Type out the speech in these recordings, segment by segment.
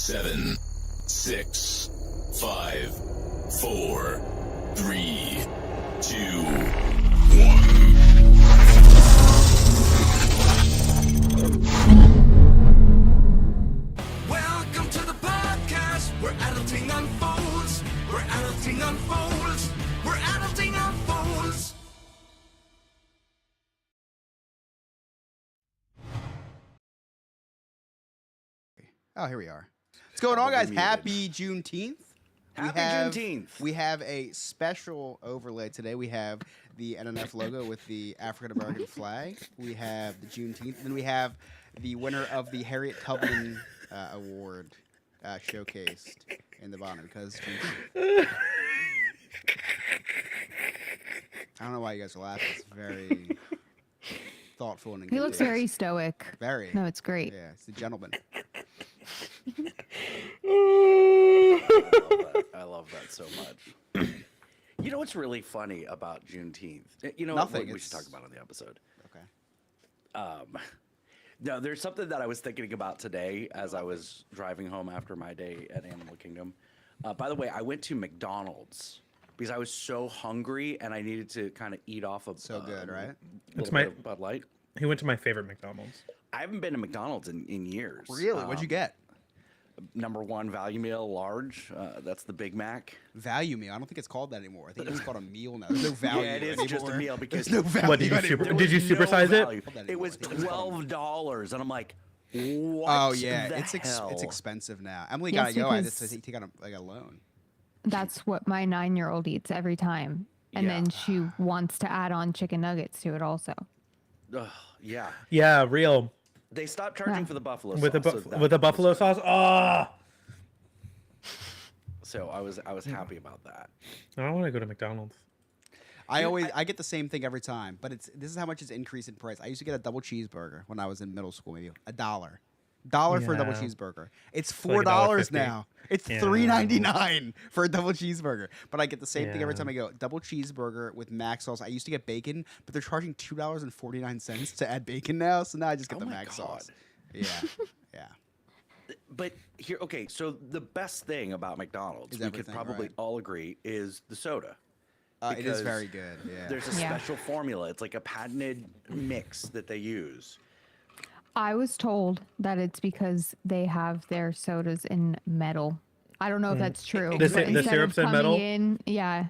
7, 6, 5, 4, 3, 2, 1. Welcome to the podcast where adulting unfolds. Where adulting unfolds. Where adulting unfolds. Oh, here we are. What's going on, guys? Happy Juneteenth. Juneteenth. We have a special overlay today. We have the NNF logo with the African American flag. We have the Juneteenth. And then we have the winner of the Harriet Tubman Award showcased in the bottom because Juneteenth. I don't know why you guys are laughing. It's very thoughtful and He looks very stoic. Very. No, it's great. Yeah, it's the gentleman. I love that so much. You know what's really funny about Juneteenth? You know Nothing, what we it's- should talk about on the episode? Okay. No, there's something that I was thinking about today as I was driving home after my day at Animal Kingdom. By the way, I went to McDonald's because I was so hungry and I needed to kind of eat off of So good, right? It's my- Bud Light. He went to my favorite McDonald's. I haven't been to McDonald's in years. Really? What'd you get? Number one value meal, large. That's the Big Mac. Value meal. I don't think it's called that anymore. I think it's called a meal now. There's no value. Yeah, it is anymore. just a meal because there's no value. What, did you anymore. super- did you There was supersize it? value. Hold that It was anymore. $12, and I'm like, what? Oh yeah, the it's hell? expensive now. Emily Yes, gotta go. I because- just take out a loan. That's what my 9-year-old eats every time. And Yeah. then she wants to add on chicken nuggets to it also. Ugh, yeah, Yeah, real they stopped charging Yeah. for the buffalo with sauce. the so that with the was buffalo good. sauce. Oh, So I was happy about that. I don't want to go to McDonald's. I get the same thing every time, but this is how much it's increased in price. I used to get a double cheeseburger when I was in middle school, maybe $1 for a double Yeah. cheeseburger. It's like $4 $1.50. now. It's Yeah. $3.99 for a double cheeseburger. But I get the same thing every Yeah. time I go. Double cheeseburger with mac sauce. I used to get bacon, but they're charging $2.49 to add bacon now. So now I just get Oh the my mac God. sauce. Yeah, yeah. But here, okay, so the best thing about McDonald's, Is we could everything, probably right? all agree, is the soda. It is Because very good. Yeah. There's a Yeah. special formula. It's like a patented mix that they use. I was told that it's because they have their sodas in metal. I don't know if that's true. The but si- the instead of syrup's in coming metal?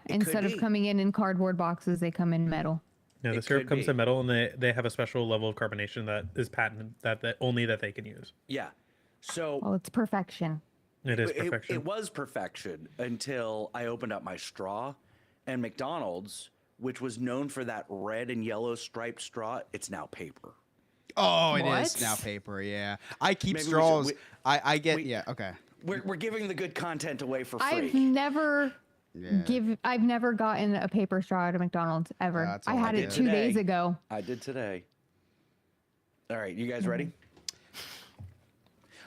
instead be. of coming in cardboard boxes, they come in metal. No, the It syrup could comes be. in metal, and they have a special level of carbonation that is patented that only that they can use. Yeah. So Well, it's perfection. It is it, perfection. it was perfection until I opened up my straw, and McDonald's, which was known for that red and yellow striped straw, it's now paper. Oh, it is What? now paper. Yeah, I keep Maybe we should- straws. we- I get. we- Yeah. Okay. We're giving the good content away for free. I've never Yeah. I've never gotten a paper straw at a McDonald's ever. That's I all I had do. it 2 days Today. ago. I did today. All right, you guys ready?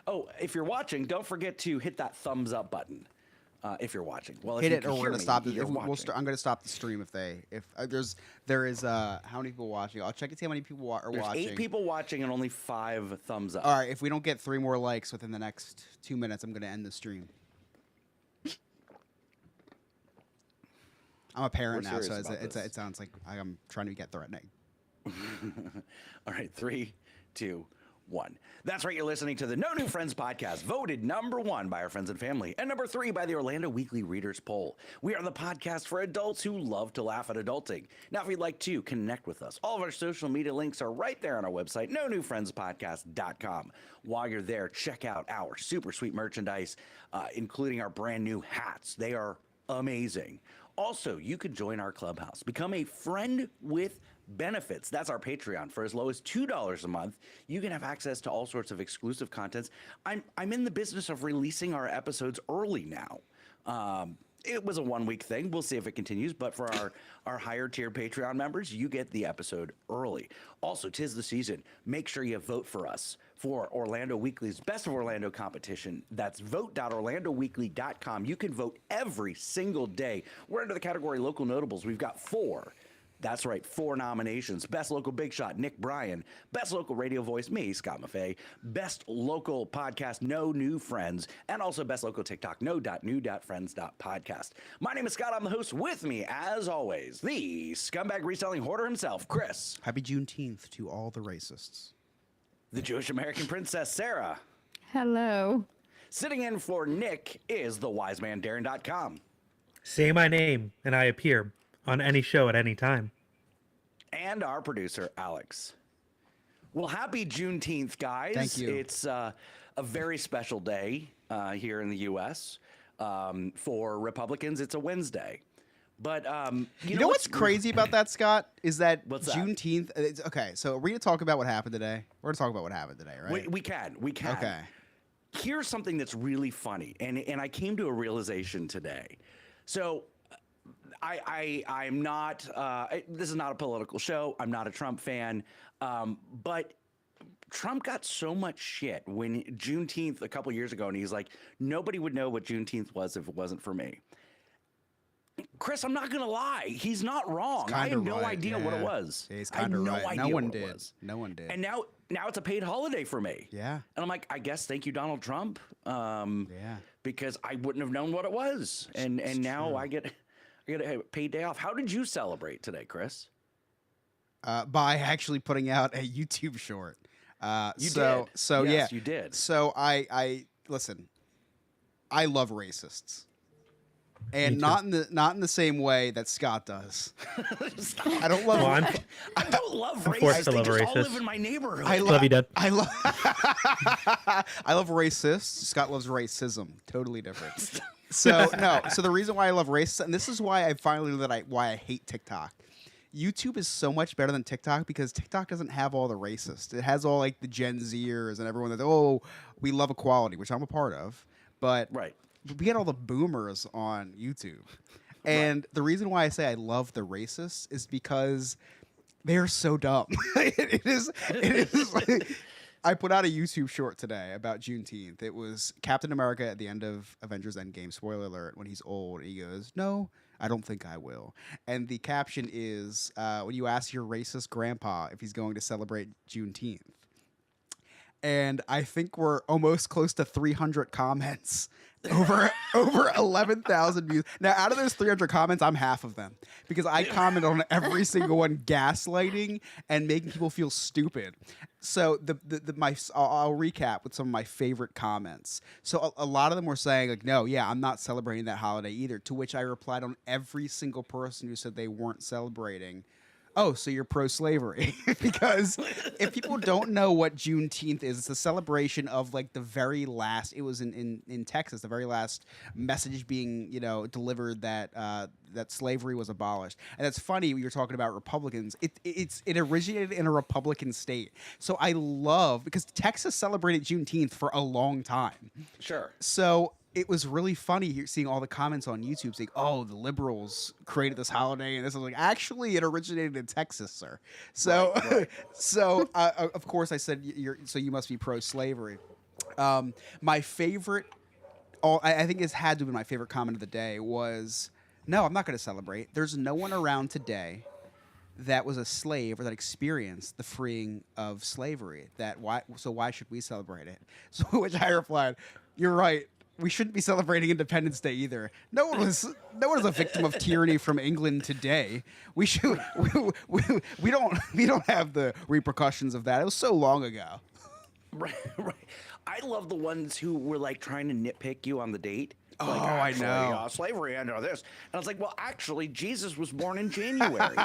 Oh, if you're watching, don't forget to hit that thumbs up button. If you're watching, well, if Hit you it, can or we're hear gonna me, stop this. you're We'll watching. I'm gonna stop the stream if there is how many people watching. I'll check and see how many people are There's watching. 8 people watching and only 5 thumbs up. All right, if we don't get 3 more likes within the next 2 minutes, I'm gonna end the stream. I'm a parent We're now, so serious about this. it sounds like I'm trying to get threatening. All right, 3, 2, 1. That's right, you're listening to the No New Friends podcast, voted number 1 by our friends and family, and number 3 by the Orlando Weekly Readers Poll. We are the podcast for adults who love to laugh at adulting. Now, if you'd like to connect with us, all of our social media links are right there on our website, nonewfriendspodcast.com. While you're there, check out our super sweet merchandise, including our brand new hats. They are amazing. Also, you could join our clubhouse, become a friend with benefits. That's our Patreon. For as low as $2 a month, you can have access to all sorts of exclusive contents. I'm in the business of releasing our episodes early now. It was a 1-week thing. We'll see if it continues. But for our higher tier Patreon members, you get the episode early. Also, 'tis the season. Make sure you vote for us for Orlando Weekly's Best of Orlando competition. That's vote.orlandoweekly.com. You can vote every single day. We're under the category Local Notables. We've got 4 That's right, 4 nominations. Best Local Big Shot, Nick Bryan. Best Local Radio Voice, me, Scott Maffei. Best Local Podcast, No New Friends. And also Best Local TikTok, no.new.friends.podcast. My name is Scott. I'm the host. With me, as always, the scumbag reselling hoarder himself, Chris. Happy Juneteenth to all the racists. The Jewish American princess, Sarah. Hello. Sitting in for Nick is the wise man, Darren.com. Say my name, and I appear on any show at any time. And our producer, Alex. Well, happy Juneteenth, guys. Thank you. It's a very special day here in the U.S. For Republicans, it's a Wednesday. But You know what's crazy about that, Scott? Is that What's that? Juneteenth. Okay, so are we going to talk about what happened today? We're going to talk about what happened today, right? We can. Okay. Here's something that's really funny, and I came to a realization today. So I'm not. This is not a political show. I'm not a Trump fan, but Trump got so much shit when Juneteenth a couple years ago, and he's like, nobody would know what Juneteenth was if it wasn't for me. Chris, I'm not gonna lie. He's not wrong. I Kinda have no right, idea what it yeah. was. Yeah, he's I have kinda no right. idea No one what it did. was. No one did. And now it's a paid holiday for me. Yeah. And I'm like, I guess thank you, Donald Trump. Yeah. Because I wouldn't have known what it was, and now true. I get a paid day off. How did you celebrate today, Chris? By actually putting out a YouTube short. You so, did. So Yes, yeah, you did. So I listen. I love racists, and not in the same way that Scott does. I don't love. Well, I don't love I'm forced racists. to They love just all racists. live in my neighborhood. I Love you, Dad. I love. I love racists. Scott loves racism. Totally different. So no. So the reason why I love racists, and this is why I finally knew why I hate TikTok. YouTube is so much better than TikTok because TikTok doesn't have all the racists. It has all like the Gen Zers and everyone that we love equality, which I'm a part of. But Right. we get all the boomers on YouTube. And the reason why I say I love the racists is because they're so dumb. It is like, I put out a YouTube short today about Juneteenth. It was Captain America at the end of Avengers Endgame, spoiler alert, when he's old. He goes, "No, I don't think I will." And the caption is, when you ask your racist grandpa if he's going to celebrate Juneteenth. And I think we're almost close to 300 comments, over 11,000 views. Now, out of those 300 comments, I'm half of them because I comment on every single one, gaslighting and making people feel stupid. So I'll recap with some of my favorite comments. So a lot of them were saying like, "No, yeah, I'm not celebrating that holiday either." To which I replied on every single person who said they weren't celebrating. Oh, so you're pro-slavery. Because if people don't know what Juneteenth is, it's a celebration of like the very last, it was in Texas, the very last message being, delivered that that slavery was abolished. And it's funny, you're talking about Republicans. It originated in a Republican state. So I love, because Texas celebrated Juneteenth for a long time. Sure. So it was really funny seeing all the comments on YouTube saying, "Oh, the liberals created this holiday," and this was like, actually, it originated in Texas, sir. So, Right. so of course, I said, you must be pro-slavery." My favorite, I think it's had to be my favorite comment of the day was, "No, I'm not going to celebrate. There's no one around today that was a slave or that experienced the freeing of slavery. Why should we celebrate it?" So, which I replied, "You're right. We shouldn't be celebrating Independence Day either. No one was a victim of tyranny from England today. We should we don't have the repercussions of that. It was so long ago." Right. I love the ones who were like trying to nitpick you on the date. Oh, Like, I actually, know. Slavery ended this. And I was like, well, actually, Jesus was born in January.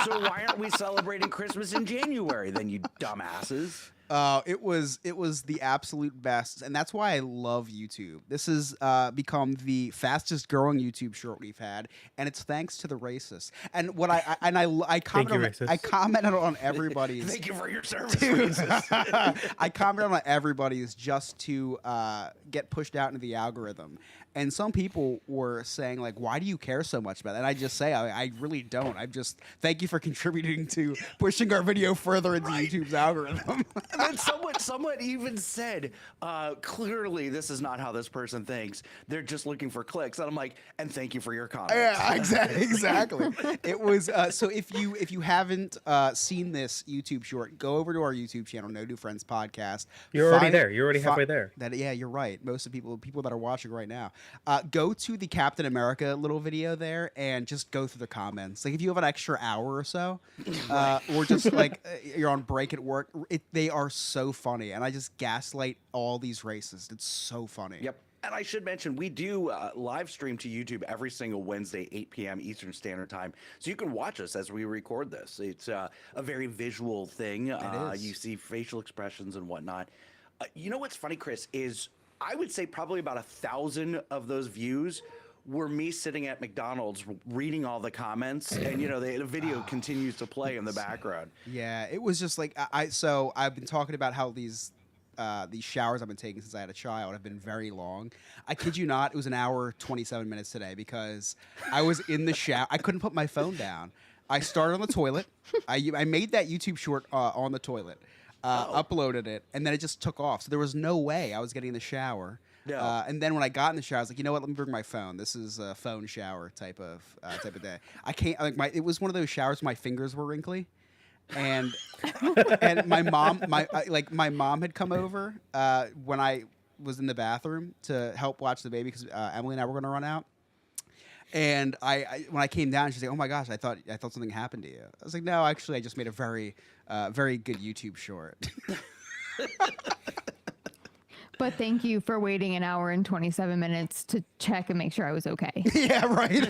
So why aren't we celebrating Christmas in January then, you dumbasses? It was the absolute best, and that's why I love YouTube. This has become the fastest growing YouTube short we've had, and it's thanks to the racists. And what I commented on everybody's. Thank you for your service, racist. I commented on everybody's just to get pushed out into the algorithm. And some people were saying, like, "Why do you care so much about that?" And I just say, I really don't. I'm just, thank you for contributing to pushing our video further into YouTube's algorithm. then someone even said, clearly this is not how this person thinks. They're just looking for clicks. And I'm like, and thank you for your comments. Yeah, exactly. It was so if you haven't seen this YouTube short, go over to our YouTube channel, No New Friends Podcast. You're already Find- there. You're already halfway there. Yeah, you're right. Most of people that are watching right now, go to the Captain America little video there and just go through the comments. Like if you have an extra hour or so, or just like you're on break at work, they are so funny, and I just gaslight all these racists. It's so funny. Yep. And I should mention, we do live stream to YouTube every single Wednesday, 8 p.m. Eastern Standard Time. So you can watch us as we record this. It's a very visual thing. is. You see facial expressions and whatnot. You know what's funny, Chris, is I would say probably about 1,000 of those views were me sitting at McDonald's reading all the comments. And, you know, the video continues to play in the background. Yeah, it was just like I've been talking about how these showers I've been taking since I had a child have been very long. I kid you not, it was an hour 27 minutes today because I was in the shower. I couldn't put my phone down. I started on the toilet. I made that YouTube short on the toilet, uploaded it, and then it just took off. So there was no way I was getting in the shower. No. And then when I got in the shower, I was like, you know what? Let me bring my phone. This is a phone shower type of day. I can't like it was one of those showers where my fingers were wrinkly. And my mom had come over when I was in the bathroom to help watch the baby because Emily and I were going to run out. And when I came down, she's like, "Oh my gosh, I thought something happened to you." I was like, "No, actually, I just made a very very good YouTube short." But thank you for waiting an hour and 27 minutes to check and make sure I was okay. Yeah, right.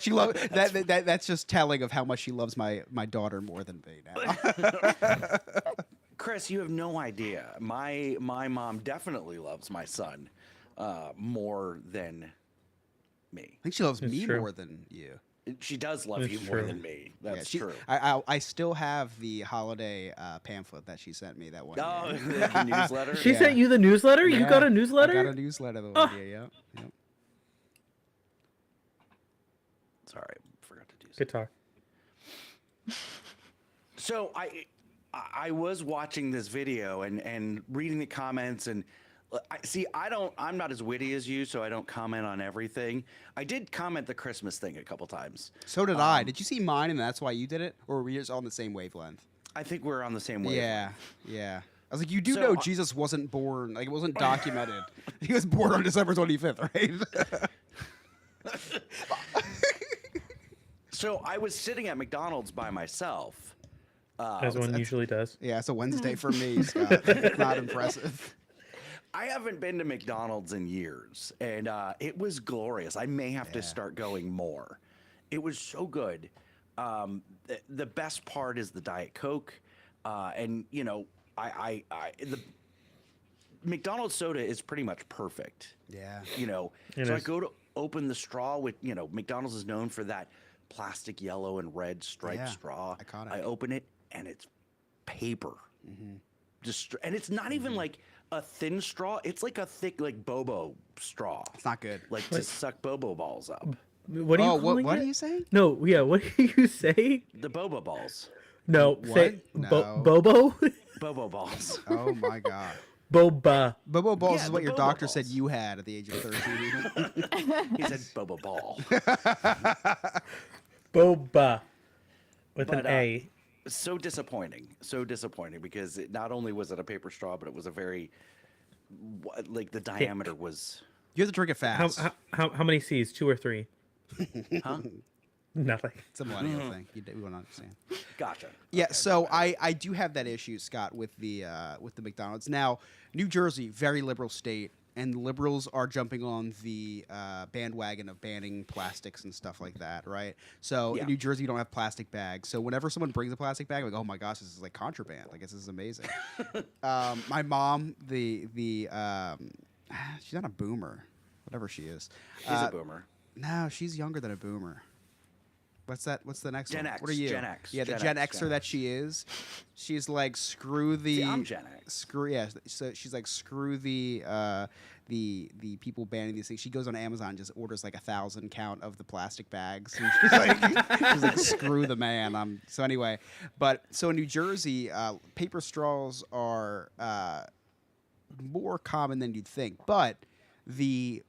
She love that. That's just telling of how much she loves my daughter more than me now. Chris, you have no idea. My mom definitely loves my son more than me. I think she loves me true. more than you. She does love That's you more true. than me. That's Yeah, true. I still have the holiday pamphlet that she sent me that one Oh, year. the newsletter. She Yeah. sent you the newsletter? You Yeah, got a newsletter? I got a newsletter the one year. Yep. Sorry, I forgot to do Good talk. So I was watching this video and reading the comments and I'm not as witty as you, so I don't comment on everything. I did comment the Christmas thing a couple times. So did I. Did you see mine and that's why you did it? Or were we just on the same wavelength? I think we're on the same way. Yeah. I was like, you do So, know Jesus wasn't born, like it wasn't documented. He was born on December 25th, right? So I was sitting at McDonald's by myself. As one usually does. Yeah, it's a Wednesday for me, Scott. It's not impressive. I haven't been to McDonald's in years, and it was glorious. I may have to start going more. It was so good. The best part is the Diet Coke, and you know, the McDonald's soda is pretty much perfect. Yeah. You know, It so I is. go to open the straw with, you know, McDonald's is known for that plastic yellow and red striped Yeah, straw. iconic. I open it and it's paper. Just and it's not even like a thin straw. It's like a thick like Bobo straw. It's not good. Like to suck Bobo balls up. What are you calling what it? are you saying? No, yeah, what do you say? The Bobo balls. No, say No. Bobo? Bobo balls. Oh my god. Boba. Bobo balls Yeah, is what the your Bobo doctor said balls. you had at the age of 13. He said Bobo ball. Boba. With But, an A. So disappointing because not only was it a paper straw, but it was a very like the diameter was. You have to drink it fast. How many C's? 2 or 3? Huh? Nothing. It's a millennial thing. We won't understand. Gotcha. Yeah, so I do have that issue, Scott, with the McDonald's. Now, New Jersey, very liberal state, and the liberals are jumping on the bandwagon of banning plastics and stuff like that, right? So Yeah. in New Jersey, you don't have plastic bags. So whenever someone brings a plastic bag, I'm like, oh my gosh, this is like contraband. Like, this is amazing. My mom, she's not a boomer, whatever she is. He's a boomer. No, she's younger than a boomer. What's that? What's the next Gen one? X, What are you? Gen X, Yeah, the Gen Gen X, Xer Gen that X. she is. She's like, screw the. See, I'm Gen X. Screw yeah. So she's like, screw the people banning these things. She goes on Amazon, and just orders like 1,000 count of the plastic bags. And she's like, screw the man. So anyway, so in New Jersey, paper straws are more common than you'd think, but the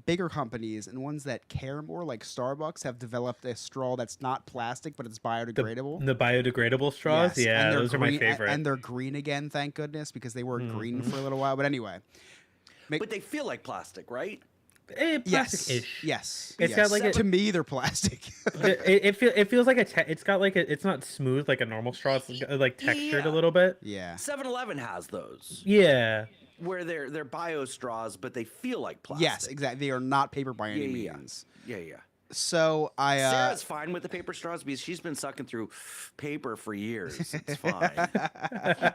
bigger companies and ones that care more, like Starbucks, have developed a straw that's not plastic, but it's biodegradable. The biodegradable straws. Yes, Yeah, and they're those are my green- favorite. And they're green again, thank goodness, because they were green for a little while. But anyway, But they feel like plastic, right? yes, Plastic-ish. yes. It's yes. got like a- to me, they're plastic. It feels like it's got like it's not smooth like a normal straw. It's like textured Yeah. a little bit. yeah. 7-Eleven has those Yeah. where they're bio straws, but they feel like plastic. Yes, exactly. They are not paper by any Yeah. means. Yeah. So I Sarah's fine with the paper straws because she's been sucking through paper for years. It's fine.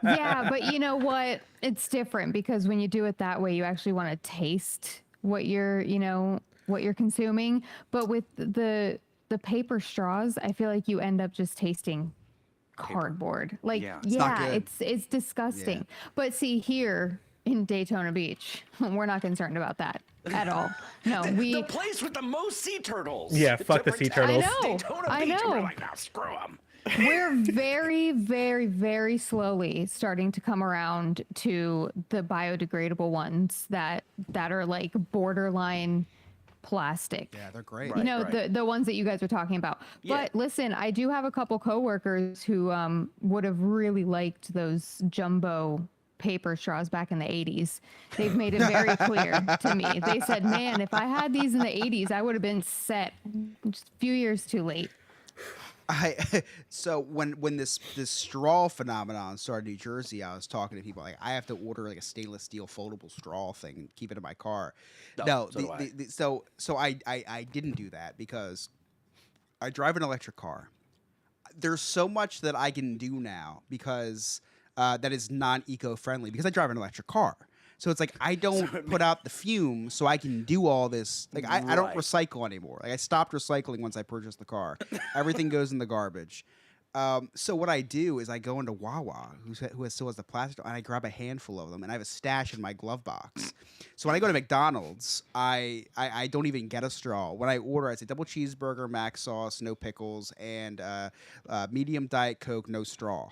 Yeah, but you know what? It's different because when you do it that way, you actually want to taste what you're consuming. But with the paper straws, I feel like you end up just tasting cardboard. Like, Yeah. It's not good. it's disgusting. But see, here in Daytona Beach, we're not concerned about that at all. No, The place with the most sea turtles. Yeah, to fuck the sea protect turtles. I know, Daytona I Beach, and we're know. like, now screw them. we're very, very, very slowly starting to come around to the biodegradable ones that are like borderline plastic. yeah, they're great. You know, right. the ones that you guys were talking about. Yeah. But listen, I do have a couple coworkers who would have really liked those jumbo paper straws back in the 80s. They've made it very clear to me. They said, man, if I had these in the 80s, I would have been set. Just a few years too late. So when this straw phenomenon started in New Jersey, I was talking to people like, I have to order like a stainless steel foldable straw thing and keep it in my car. No, so do I. So I didn't do that because I drive an electric car. There's so much that I can do now because that is non eco-friendly because I drive an electric car. So it's like I don't put out the fumes, so I can do all this. Like I don't Right. recycle anymore. Like I stopped recycling once I purchased the car. Everything goes in the garbage. So what I do is I go into Wawa, who still has the plastic, and I grab a handful of them, and I have a stash in my glove box. So when I go to McDonald's, I don't even get a straw. When I order, I say double cheeseburger, mac sauce, no pickles, and medium Diet Coke, no straw.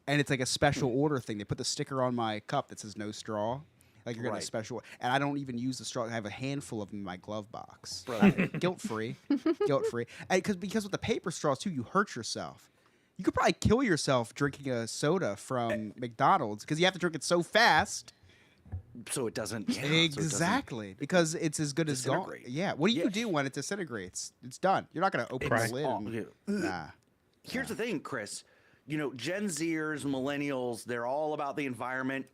And it's like a special order thing. They put the sticker on my cup that says no straw. Like you're getting a Right. special, and I don't even use the straw. I have a handful of them in my glove box. Right. Guilt free, guilt free. Because with the paper straws too, you hurt yourself. You could probably kill yourself drinking a soda from McDonald's because you have to drink it so fast. So it doesn't. Yeah, so it doesn't- Exactly, because it's as good as gone. disintegrate. Yeah. What do you Yeah. do when it disintegrates? It's done. You're not going to open It's the lid. all- and- yeah. Nah. Here's the thing, Chris. You know, Gen Zers, millennials, they're all about the environment,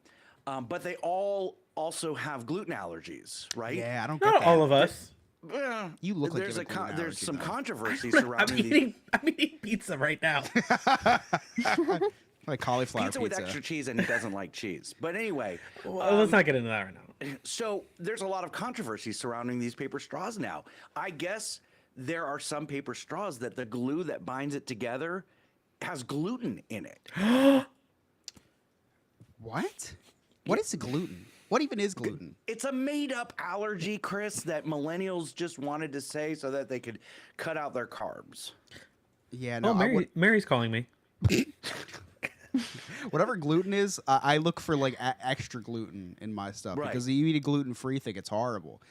but they all also have gluten allergies, right? Yeah, I don't get Not that. all of us. You look like there's you have a gluten there's allergy, some though. controversy I'm surrounding the eating pizza right now. Like cauliflower pizza with extra cheese, and he doesn't like cheese. But anyway, Well, let's not get into that right now. so there's a lot of controversy surrounding these paper straws now. I guess there are some paper straws that the glue that binds it together has gluten in it. What? What is gluten? What even is gluten? It's a made-up allergy, Chris, that millennials just wanted to say so that they could cut out their carbs. Yeah, no. Oh, Mary's calling me. Whatever gluten is, I look for like extra gluten in my stuff Right. because you eat a gluten-free thing, it's horrible.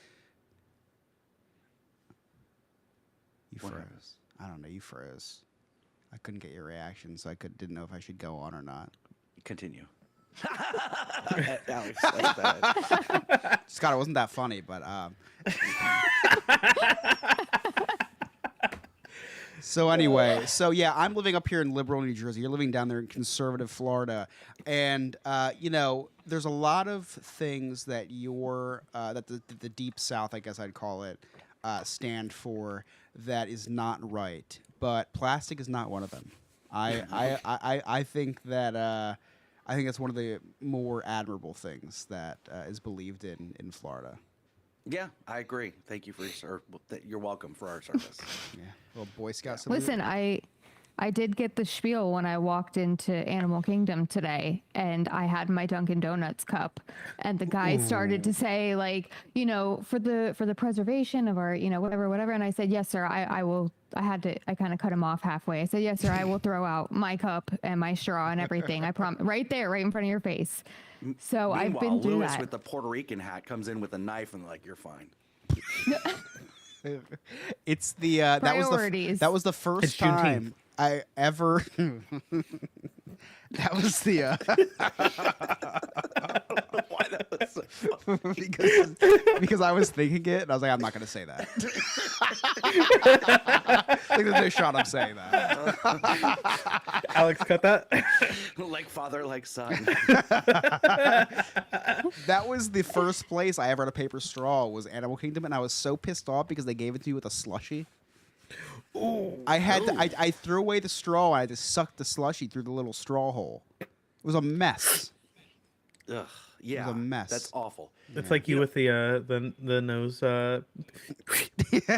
You What froze. I don't know. You froze. I couldn't get your reaction, so didn't know if I should go on or not. Continue. Alex, that's bad. Scott, it wasn't that funny, but so anyway, so yeah, I'm living up here in liberal New Jersey. You're living down there in conservative Florida, and you know, there's a lot of things that that the deep South, I guess I'd call it, stand for that is not right. But plastic is not one of them. I think that. I think that's one of the more admirable things that is believed in Florida. Yeah, I agree. Thank you for your you're welcome for our service. Yeah, little Boy Scout salute. Listen, I did get the spiel when I walked into Animal Kingdom today, and I had my Dunkin' Donuts cup, and the guy started to say, like, you know, for the preservation of our, you know, whatever, and I said, yes, sir, I will. I kind of cut him off halfway. I said, yes, sir, I will throw out my cup and my straw and everything. I promise, right there, right in front of your face. So I've been through Lewis that. with the Puerto Rican hat comes in with a knife and like, you're fine. It's the that was Priorities. that was the first It's Juneteenth. time I ever. That was the Why that was so funny. because I was thinking it and I was like, I'm not gonna say that. Like, there's no shot I'm saying that. Alex, cut that. Like father, like son. That was the first place I ever had a paper straw was Animal Kingdom, and I was so pissed off because they gave it to you with a slushie. I threw away the straw and I just sucked the slushie through the little straw hole. It was a mess. Ugh, yeah, a mess. That's awful. It's like you with the nose.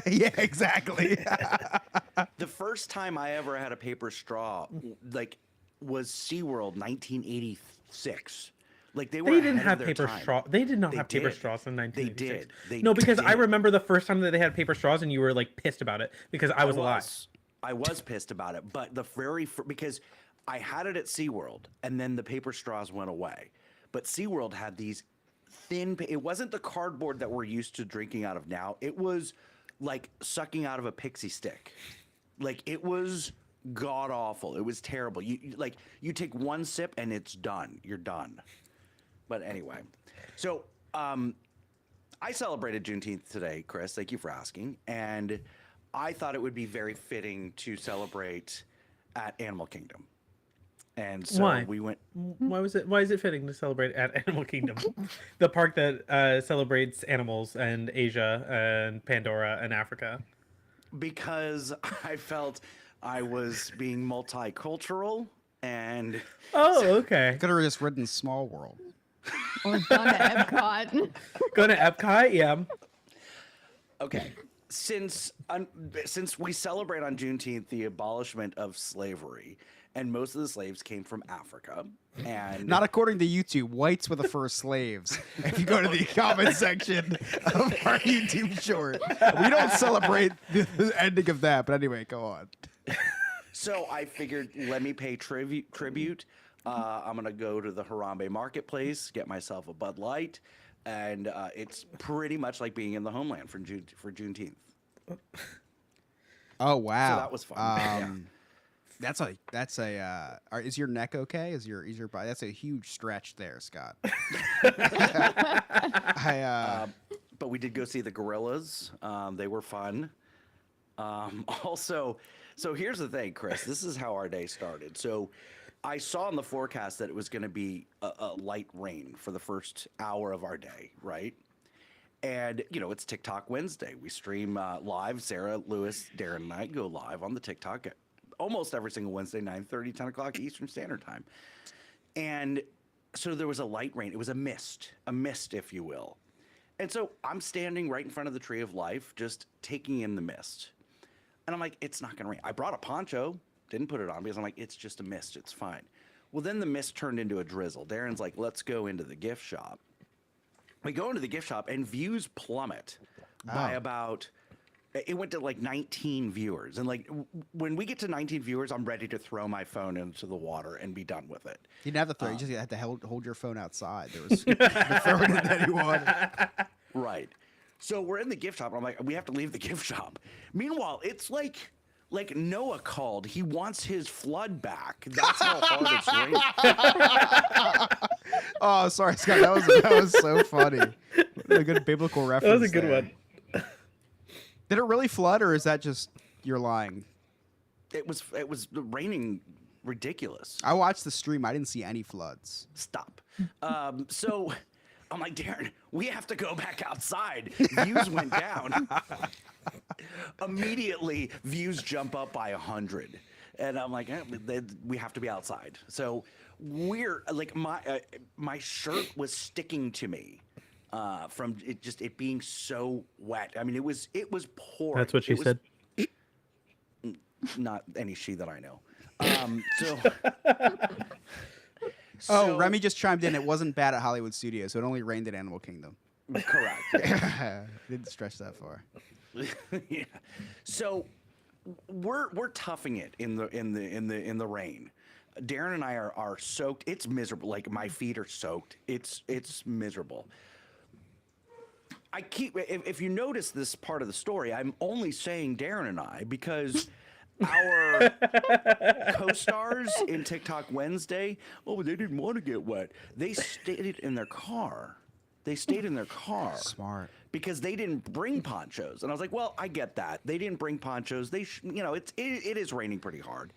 Yeah, exactly. The first time I ever had a paper straw, like, was SeaWorld 1986. Like they were. They didn't ahead of have their paper time. straw. They did not They have paper did. straws in 1986. They No, because I did. remember the first time that they had paper straws, and you were like pissed about it because I was alive. I was pissed about it, but because I had it at SeaWorld, and then the paper straws went away. But SeaWorld had these thin. It wasn't the cardboard that we're used to drinking out of now. It was like sucking out of a pixie stick. Like it was god awful. It was terrible. You take one sip and it's done. You're done. But anyway, so I celebrated Juneteenth today, Chris. Thank you for asking. And I thought it would be very fitting to celebrate at Animal Kingdom. And so Why? we went. Why is it fitting to celebrate at Animal Kingdom, the park that celebrates animals and Asia and Pandora and Africa? Because I felt I was being multicultural and Oh, okay. Could have just ridden Small World. Or done at Epcot. Going to Epcot, yeah. okay. Since we celebrate on Juneteenth the abolishment of slavery, and most of the slaves came from Africa, and Not according to YouTube. Whites were the first slaves. If you go to the comment section of our YouTube short, we don't celebrate the ending of that. But anyway, go on. so I figured, let me pay tribute. I'm gonna go to the Harambe Marketplace, get myself a Bud Light, and it's pretty much like being in the homeland for Juneteenth. Oh wow, So that was fun. Yeah. That's a. Is your neck okay? Is your body? That's a huge stretch there, Scott. But we did go see the gorillas. They were fun. Also, so here's the thing, Chris. This is how our day started. So I saw in the forecast that it was going to be a light rain for the first hour of our day, right? And, you know, it's TikTok Wednesday. We stream live. Sarah, Lewis, Darren, and I go live on the TikTok almost every single Wednesday, 9:30, 10 o'clock Eastern Standard Time. And so there was a light rain. It was a mist, if you will. And so I'm standing right in front of the Tree of Life, just taking in the mist. And I'm like, it's not going to rain. I brought a poncho, didn't put it on because I'm like, it's just a mist. It's fine. Well, then the mist turned into a drizzle. Darren's like, let's go into the gift shop. We go into the gift shop and views plummet by about, it went to like 19 viewers. And like, when we get to 19 viewers, I'm ready to throw my phone into the water and be done with it. You didn't have to throw. You just had to hold your phone outside. There was you could throw it in anyone. Right. So we're in the gift shop. And I'm like, we have to leave the gift shop. Meanwhile, it's like Noah called. He wants his flood back. That's how hard it's raining. Oh, sorry, Scott. That was so funny. A good biblical reference. That was a good there. one. Did it really flood, or is that just you're lying? It was raining ridiculous. I watched the stream. I didn't see any floods. Stop. So I'm like, Darren, we have to go back outside. Views went down. Immediately, views jump up by 100. And I'm like, we have to be outside. So we're like, my shirt was sticking to me from it being so wet. I mean, it was pouring. That's what she said. Not any she that I know. Oh, Remy just chimed in. It wasn't bad at Hollywood Studios, so it only rained at Animal Kingdom. Correct. Didn't stretch that far. Yeah. So we're toughing it in the rain. Darren and I are soaked. It's miserable. Like my feet are soaked. It's miserable. I keep if you notice this part of the story, I'm only saying Darren and I because our co-stars in TikTok Wednesday, they didn't want to get wet. They stayed in their car. Smart. Because they didn't bring ponchos. And I was like, well, I get that. They didn't bring ponchos. It is raining pretty hard.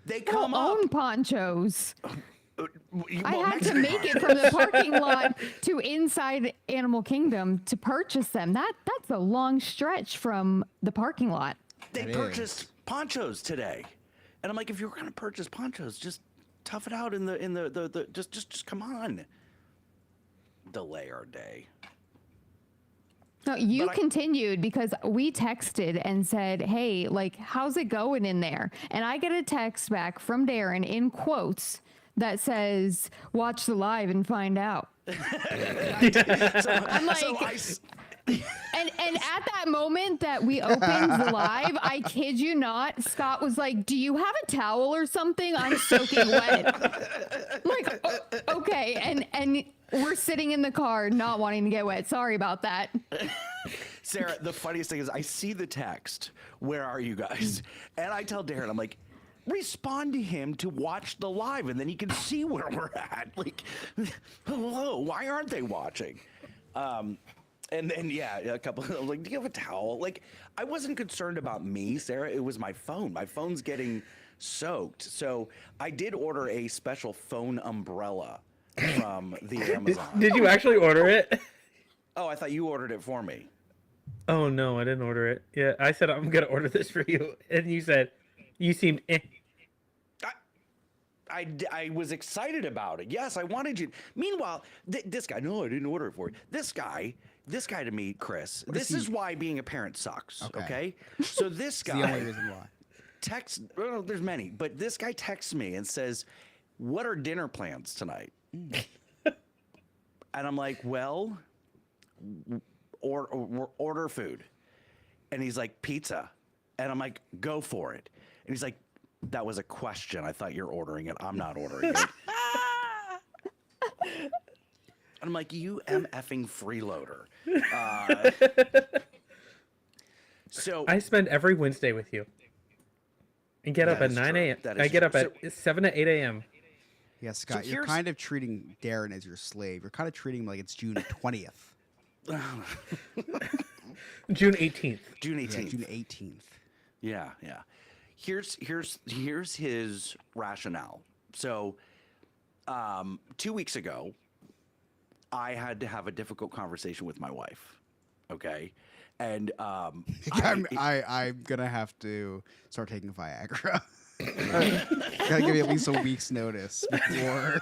They come up. Own ponchos. I Well, had to Mexican make it from the parking lot to inside Animal Kingdom to purchase them. That's a long stretch from the parking lot. They It purchased ponchos today. And I'm like, if you're going to purchase ponchos, just tough it out in the just come on. Delay our day. No, you But I- continued because we texted and said, hey, like, how's it going in there? And I get a text back from Darren in quotes that says, watch the live and find out. I'm like, and at that moment that we opened the live, I kid you not, Scott was like, do you have a towel or something? I'm soaking wet. I'm like, okay. And we're sitting in the car not wanting to get wet. Sorry about that. Sarah, the funniest thing is I see the text, where are you guys? And I tell Darren, I'm like, respond to him to watch the live and then he can see where we're at. Like, hello, why aren't they watching? And then, yeah, a couple, I was like, do you have a towel? Like, I wasn't concerned about me, Sarah. It was my phone. My phone's getting soaked. So I did order a special phone umbrella from the Amazon. Did you actually order it? Oh, I thought you ordered it for me. Oh no, I didn't order it. Yeah, I said I'm gonna order this for you, and you said you seemed. I was excited about it. Yes, I wanted you. Meanwhile, this guy, no, I didn't order it for you. This guy to me, Chris, this is why being a parent sucks. Okay. So this It's the only guy reason why. well, there's many, but this guy texts me and says, what are dinner plans tonight? And I'm like, well, order food. And he's like, pizza. And I'm like, go for it. And he's like, that was a question. I thought you're ordering it. I'm not ordering it. And I'm like, you MFing freeloader. So I spend every Wednesday with you, and get up That at is 9 true. a.m. That I is get true. up at 7 to 8 a.m. Yeah, Scott, you're here's- kind of treating Darren as your slave. You're kind of treating him like it's June 20th. June 18th. June Yeah, 18th. June 18th. Yeah. Here's his rationale. So, 2 weeks ago, I had to have a difficult conversation with my wife. Okay, and I'm gonna have to start taking Viagra. Gotta give you at least a week's notice before.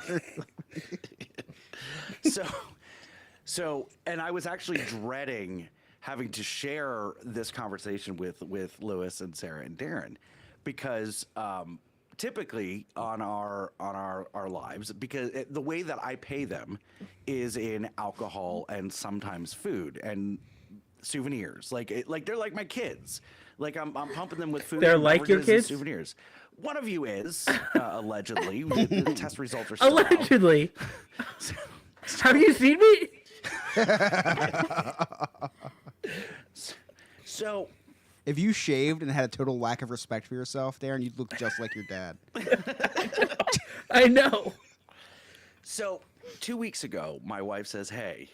So, and I was actually dreading having to share this conversation with Lewis and Sarah and Darren, because typically on our lives, because the way that I pay them is in alcohol and sometimes food and souvenirs. Like they're like my kids. Like I'm pumping them with food. They're and like your beverages and kids? souvenirs. One of you is allegedly. The test results are still out. Allegedly. Have you seen me? So If you shaved and had a total lack of respect for yourself, Darren, you'd look just like your dad. I know. So 2 weeks ago, my wife says, hey,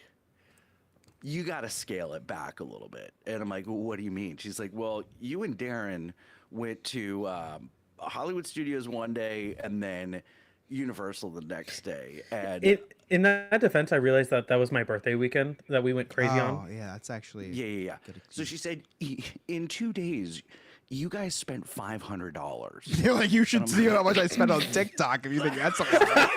you got to scale it back a little bit. And I'm like, well, what do you mean? She's like, well, you and Darren went to Hollywood Studios one day and then Universal the next day. And In that defense, I realized that was my birthday weekend that we went crazy Oh, on. yeah, that's actually. yeah. So she said, in 2 days, you guys spent $500. You're like, you should see how much I spent on TikTok if you think that's a lot.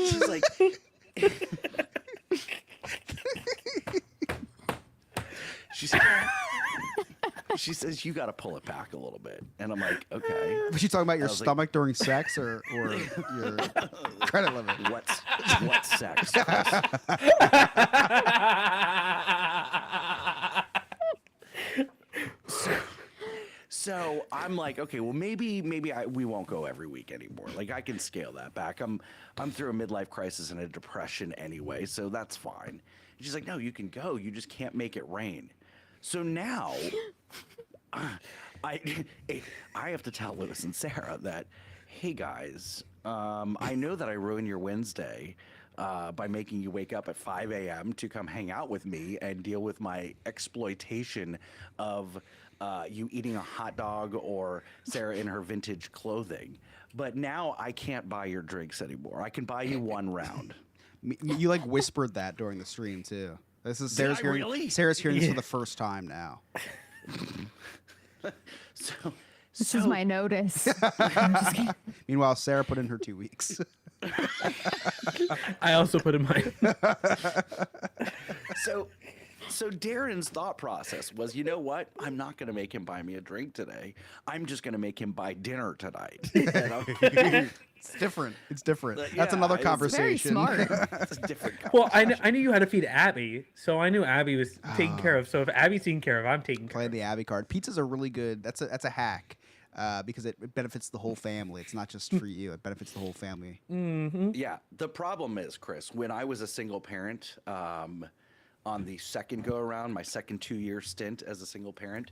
She's like, she says, you got to pull it back a little bit. And I'm like, okay. Was she talking about your was like- stomach during sex or your credit limit? What's sex? Chris? So I'm like, okay, well maybe we won't go every week anymore. Like I can scale that back. I'm through a midlife crisis and a depression anyway, so that's fine. And she's like, no, you can go. You just can't make it rain. So now I have to tell Lewis and Sarah that, hey guys, I know that I ruined your Wednesday by making you wake up at 5 a.m. to come hang out with me and deal with my exploitation of you eating a hot dog or Sarah in her vintage clothing. But now I can't buy your drinks anymore. I can buy you one round. You like whispered that during the stream too. This is Did Sarah's I hearing. really? Sarah's hearing this for the first time now. This is my notice. I'm just kidding. Meanwhile, Sarah put in her 2 weeks. I also put in mine. So Darren's thought process was, you know what? I'm not going to make him buy me a drink today. I'm just going to make him buy dinner tonight. And It's different. It's different. Yeah, That's another it's conversation. Very smart. it's a different. Well, I knew you had to feed Abby, so I knew Abby was taken care of. So if Abby's taken care of, I'm taken care Play of. the Abby card. Pizza's a really good. That's a hack. Because it benefits the whole family. It's not just for you. It benefits the whole family. Yeah. The problem is, Chris, when I was a single parent, on the second go around, my second 2-year stint as a single parent,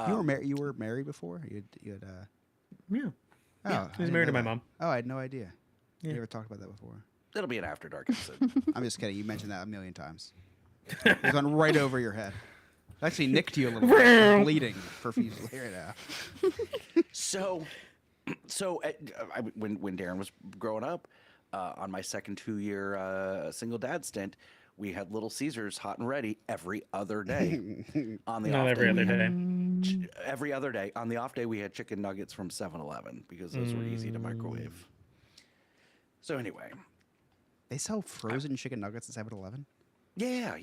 You were married before? You had Yeah. oh, I He was didn't married know to my that. mom. Oh, I had no idea. Yeah. You never talked about that before. it'll be an After Dark episode. I'm just kidding. You mentioned that a million times. It's gone right over your head. It actually nicked you a little bit. You're bleeding profusely right now. So when Darren was growing up, on my second 2-year single dad stint, we had Little Caesars hot and ready every other day. On the Not off every day, other day. every other day. On the off day, we had chicken nuggets from 7-Eleven because those were easy to microwave. So anyway, They sell frozen chicken nuggets at 7-Eleven? yeah.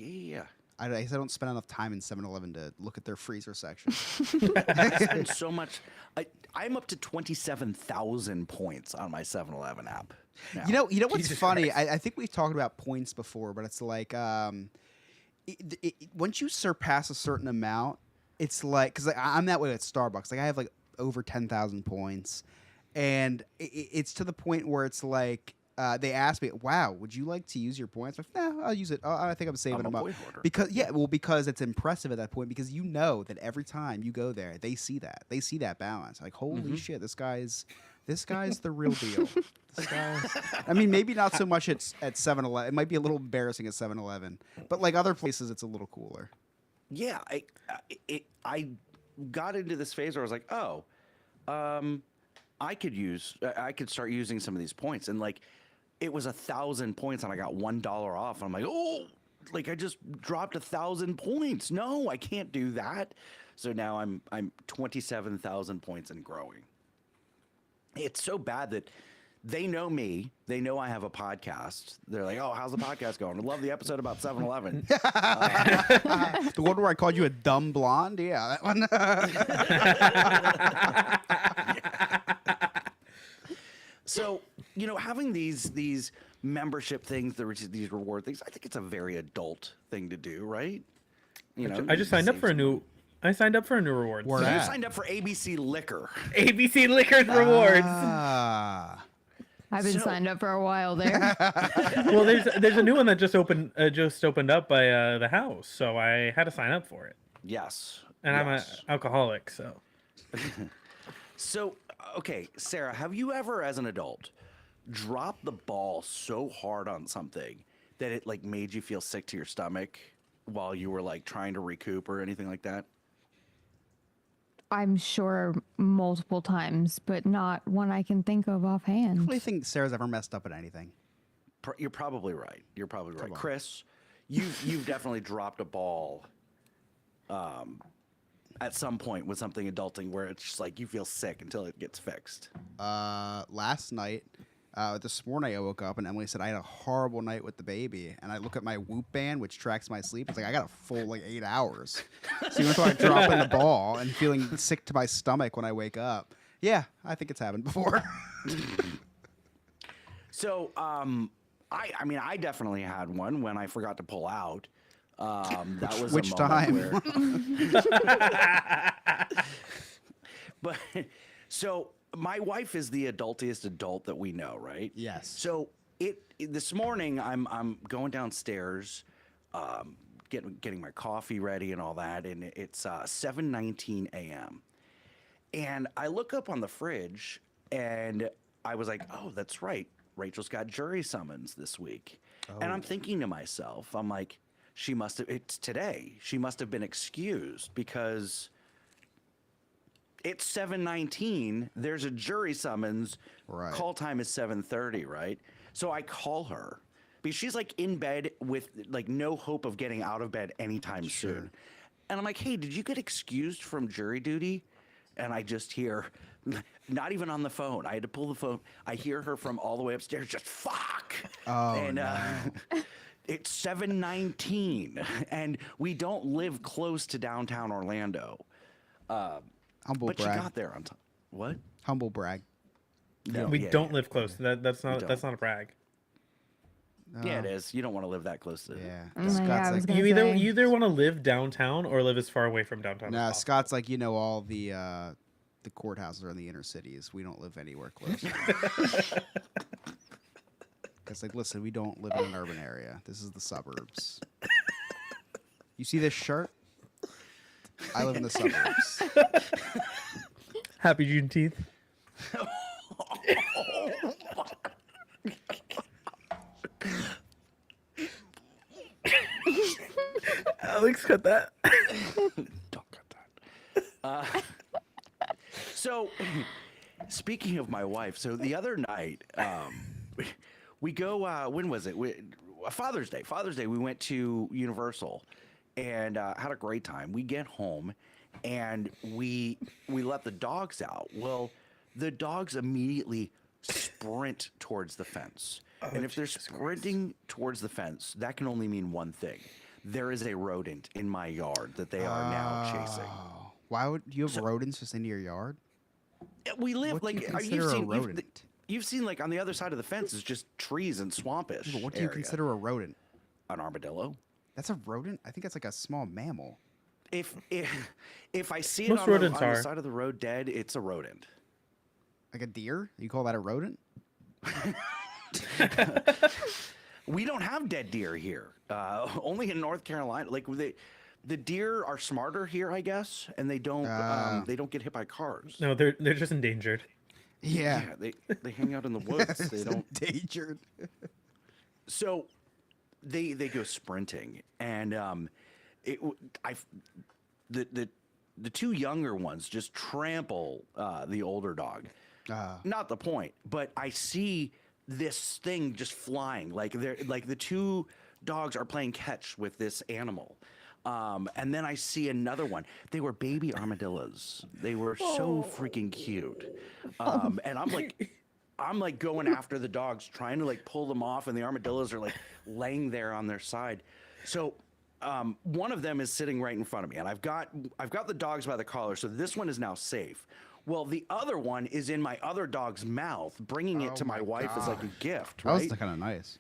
I guess I don't spend enough time in 7-Eleven to look at their freezer section. I spend so much. I'm up to 27,000 points on my 7-Eleven app. now. You know what's Jesus funny? Christ. I think we've talked about points before, but it's like once you surpass a certain amount, it's like because I'm that way at Starbucks. Like I have like over 10,000 points, and it's to the point where it's like they ask me, "Wow, would you like to use your points?" I'm like, no, I'll use it. I think I'm saving I'm a them up point hoarder. because it's impressive at that point because you know that every time you go there, they see that balance. Like holy shit, this guy's the real deal. This guy's, I mean, maybe not so much at 7-Eleven. It might be a little embarrassing at 7-Eleven, but like other places, it's a little cooler. Yeah, I got into this phase where I was like, oh, I could start using some of these points, and like it was 1,000 points, and I got $1 off. And I'm like, oh, like I just dropped 1,000 points. No, I can't do that. So now I'm 27,000 points and growing. It's so bad that they know me. They know I have a podcast. They're like, oh, how's the podcast going? I love the episode about 7-Eleven. The one where I called you a dumb blonde, yeah, that one. So, having these membership things, these reward things, I think it's a very adult thing to do, right? I just signed up for a new. I signed up for a new reward. Where So you at? signed up for ABC Liquor. ABC Liquors rewards. Ah. I've been So- signed up for a while there. Well, there's a new one that just opened up by the house, so I had to sign up for it. Yes. And I'm an yes. alcoholic, so So, okay, Sarah, have you ever, as an adult, dropped the ball so hard on something that it like made you feel sick to your stomach while you were like trying to recoup or anything like that? I'm sure multiple times, but not one I can think of I offhand. don't think Sarah's ever messed up at anything. You're probably right. You're probably right. on. Chris, you've definitely dropped a ball at some point with something adulting where it's just like you feel sick until it gets fixed. Last night, This morning I woke up and Emily said I had a horrible night with the baby, and I look at my Whoop band, which tracks my sleep. It's like I got a full like 8 hours. So even though I drop in the ball and feeling sick to my stomach when I wake up, yeah, I think it's happened before. So, I mean, I definitely had one when I forgot to pull out. That was Which a moment time? But so my wife is the adultiest adult that we know, right? Yes. So this morning I'm going downstairs, getting my coffee ready and all that, and it's 7:19 a.m. And I look up on the fridge, and I was like, oh, that's right. Rachel's got jury summons this week. And I'm thinking to myself, I'm like, it's today. She must have been excused because it's 7:19. There's a jury summons. Right. Call time is 7:30, right? So I call her because she's like in bed with like no hope of getting out of bed anytime soon. And I'm like, hey, did you get excused from jury duty? And I just hear, not even on the phone. I had to pull the phone. I hear her from all the way upstairs, just fuck. Oh, And no. it's 7:19, and we don't live close to downtown Orlando. Humble But brag. she got there on time. What? Humble brag. No, We yeah, don't yeah. live close. That's not don't. a brag. Yeah, it is. You don't want to live that close to. Yeah. Oh, yeah, Scott's I was like, gonna You say. either want to live downtown or live as far away from downtown. no, as possible. Scott's like, all the courthouses are in the inner cities. We don't live anywhere close. It's like, listen, we don't live in an urban area. This is the suburbs. You see this shirt? I live in the suburbs. Happy Juneteenth. Alex, cut that. Don't cut that. So, speaking of my wife, so the other night, we go. When was it? Father's Day. Father's Day. We went to Universal and had a great time. We get home and we let the dogs out. Well, the dogs immediately sprint towards the fence. And if they're sprinting towards the fence, that can only mean one thing. There is a rodent in my yard that they are now chasing. Oh. Why would you have rodents just into your yard? We live What do you like consider a you've rodent? you've seen like on the other side of the fence is just trees and swampish. But what do you area. consider a rodent? An armadillo? That's a rodent? I think that's like a small mammal. If I see it Most on the rodents are. side of the road dead, it's a rodent. Like a deer? You call that a rodent? We don't have dead deer here. Only in North Carolina. Like the deer are smarter here, I guess, and they don't get hit by cars. No, they're just endangered. Yeah. Yeah, they hang out in the woods. They don't. Endangered. So they go sprinting, and the two younger ones just trample the older dog. Not the point, but I see this thing just flying like the two dogs are playing catch with this animal. And then I see another one. They were baby armadillos. They were so freaking cute. And I'm like going after the dogs, trying to like pull them off, and the armadillos are like laying there on their side. So one of them is sitting right in front of me, and I've got the dogs by the collar, so this one is now safe. Well, the other one is in my other dog's mouth, bringing it to my wife as like a gift. That Right? was kind of nice.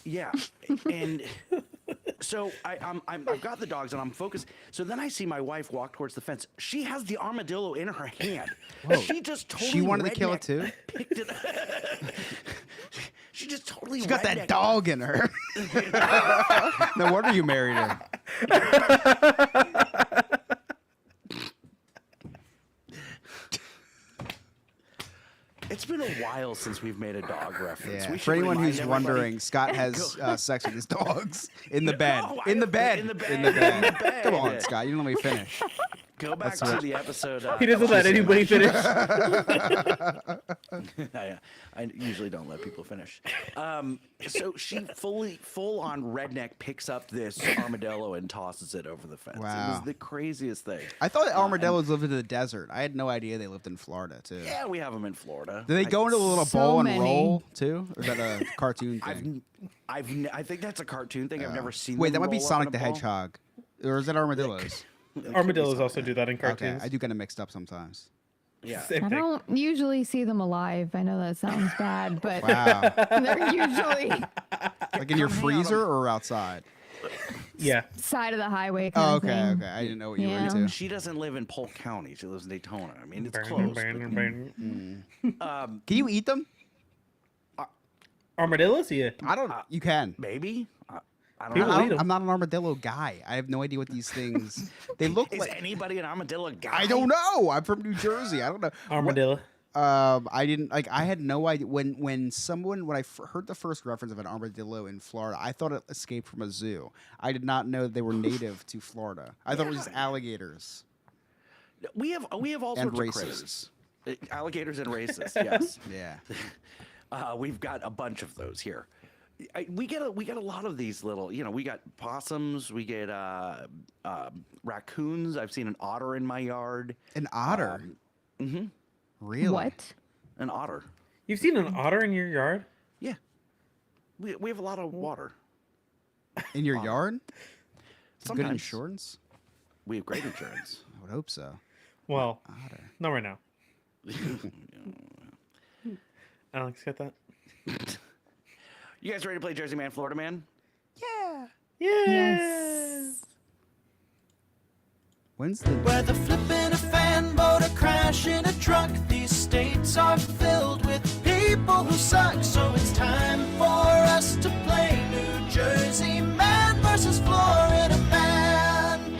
Yeah, and so I've got the dogs and I'm focused. So then I see my wife walk towards the fence. She has the armadillo in her hand. She just totally She wanted to kill it too? Picked it. She just totally. She's got that rednecked dog in her. No wonder you married her. It's been a while since we've made a dog reference. Yeah. We should For anyone remind who's everybody- wondering, Scott has sex with his dogs in the bed. No, I in the don't- bed. in the bed. In the bed. In the bed. Come on, Scott. You don't let me finish. Go back to the episode. He doesn't let anybody finish. I usually don't let people finish. So she full on redneck picks up this armadillo and tosses it over the fence. It Wow. was the craziest thing. I thought armadillos lived in the desert. I had no idea they lived in Florida too. Yeah, we have them in Florida. Do they go into a little So bowl and many. roll too, or is that a cartoon thing? I think that's a cartoon thing. I've never seen. Wait, them that might be roll up Sonic in the a ball. Hedgehog, or is that armadillos? Armadillos also do that in Okay, cartoons. I do get them mixed up sometimes. Yeah. Same I thing. don't usually see them alive. I know that sounds bad, but Wow, they're usually like in your freezer or outside? Yeah. side of the highway. Kind Oh, of okay, thing. okay. I didn't know what you were Yeah. into. She doesn't live in Polk County. She lives in Daytona. I mean, it's Burn, close. burn, burn. Can you eat them? Armadillos? Yeah. I don't. You can. Maybe. I don't People know. eat 'em. I'm not an armadillo guy. I have no idea what these things. They look Is like. anybody an armadillo guy? I don't know. I'm from New Jersey. I don't know. Armadillo. I didn't like. I had no idea when I heard the first reference of an armadillo in Florida. I thought it escaped from a zoo. I did not know they were native to Florida. I thought it was just alligators We have all and sorts races. of critters. Alligators and races. Yes. Yeah. We've got a bunch of those here. We get a lot of these little. We got possums. We get raccoons. I've seen an otter in my yard. An otter. Really? What? An otter. You've seen an otter in your yard? Yeah. We have a lot of water. In your yard? Good Sometimes. insurance? We have great insurance. I would hope so. Well, Otter. not right now. Alex, got that? You guys ready to play Jersey Man, Florida Man? Yeah. Yes. When's the? Whether flipping a fan boat or crashing a truck, these states are filled with people who suck. So it's time for us to play New Jersey Man versus Florida Man.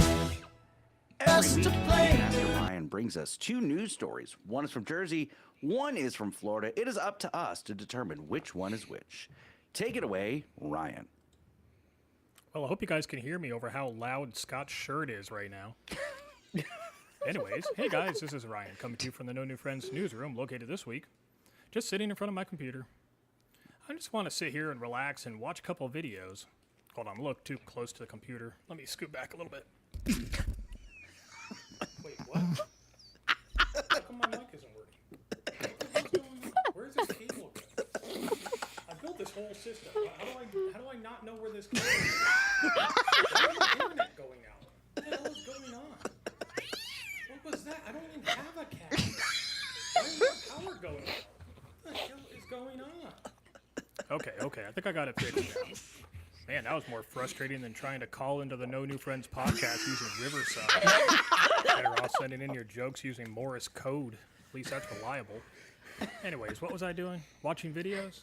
Us Every to week, play Master Ryan brings us two news stories. One is from Jersey, one is from Florida. It is up to us to determine which one is which. Take it away, Ryan. Well, I hope you guys can hear me over how loud Scott's shirt is right now. Anyways, hey guys, this is Ryan coming to you from the No New Friends newsroom located this week. Just sitting in front of my computer. I just want to sit here and relax and watch a couple of videos. Hold on, look too close to the computer. Let me scoot back a little bit. Wait, what? How come my mic isn't working? Where's this cable go? I built this whole system. How do I not know where this cable is? Why is the internet going out? What the hell is going on? What was that? I don't even have a cat. Why is the power going out? What the hell is going on? Okay, I think I got it figured out. Man, that was more frustrating than trying to call into the No New Friends podcast using Riverside. Better off sending in your jokes using Morse code. At least that's reliable. Anyways, what was I doing? Watching videos?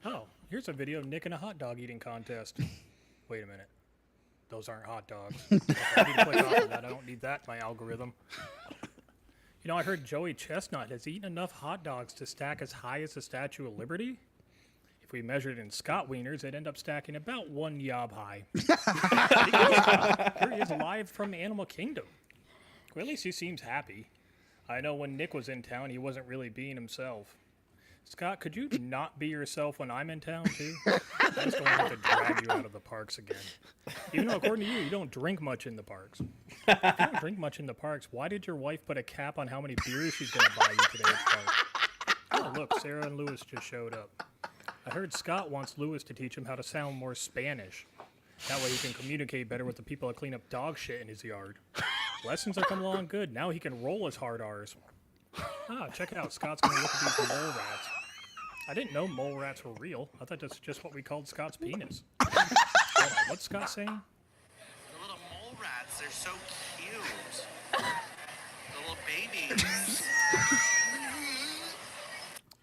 Oh, here's a video of Nick in a hot dog eating contest. Wait a minute. Those aren't hot dogs. Okay, I need to click off of that. I don't need that in my algorithm. You know, I heard Joey Chestnut has eaten enough hot dogs to stack as high as the Statue of Liberty. If we measured in Scott wieners, they'd end up stacking about 1 yob high. Here he is live from Animal Kingdom. Well, at least he seems happy. I know when Nick was in town, he wasn't really being himself. Scott, could you not be yourself when I'm in town, too? I'm just going to have to drag you out of the parks again. Even though, according to you, you don't drink much in the parks. If you don't drink much in the parks, why did your wife put a cap on how many beers she's going to buy you today at the park? Oh, look, Sarah and Lewis just showed up. I heard Scott wants Lewis to teach him how to sound more Spanish. That way he can communicate better with the people that clean up dog shit in his yard. Lessons are coming along good. Now he can roll his hard R's. Ah, check it out. Scott's going to look at these mole rats. I didn't know mole rats were real. I thought that's just what we called Scott's penis. Hold on, what's Scott saying? The little mole rats, they're so cute. The little babies.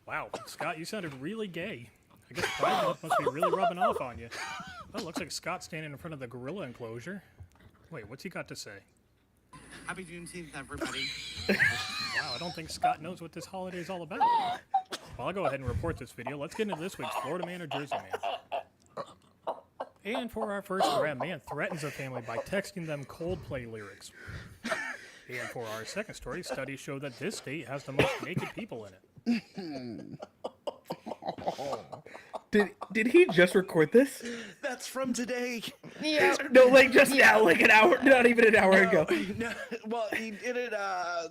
Wow, Scott, you sounded really gay. I guess Pride Month must be really rubbing off on you. Oh, looks like Scott's standing in front of the gorilla enclosure. Wait, what's he got to say? Happy Juneteenth, everybody. Wow, I don't think Scott knows what this holiday is all about. Well, I'll go ahead and report this video. Let's get into this week's Florida Man or Jersey Man. And for our first grab, man threatens a family by texting them Coldplay lyrics. And for our second story, studies show that this state has the most naked people in it. Did he just record this? That's from today. Yeah. No, like just now, like an hour, not even an hour ago. No, well, he did it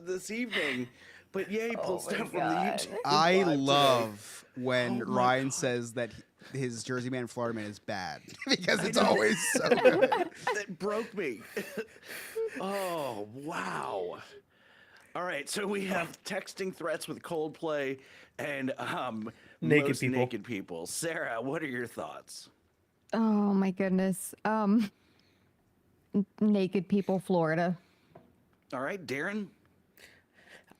this evening. But yeah, he pulled stuff from the YouTube. I live today. love when Oh my Ryan God. says that his Jersey Man, Florida Man is bad because it's always so good. That broke me. Oh, wow. All right, so we have texting threats with Coldplay and Naked most people. naked people. Sarah, what are your thoughts? Oh my goodness. Naked people, Florida. All right, Darren.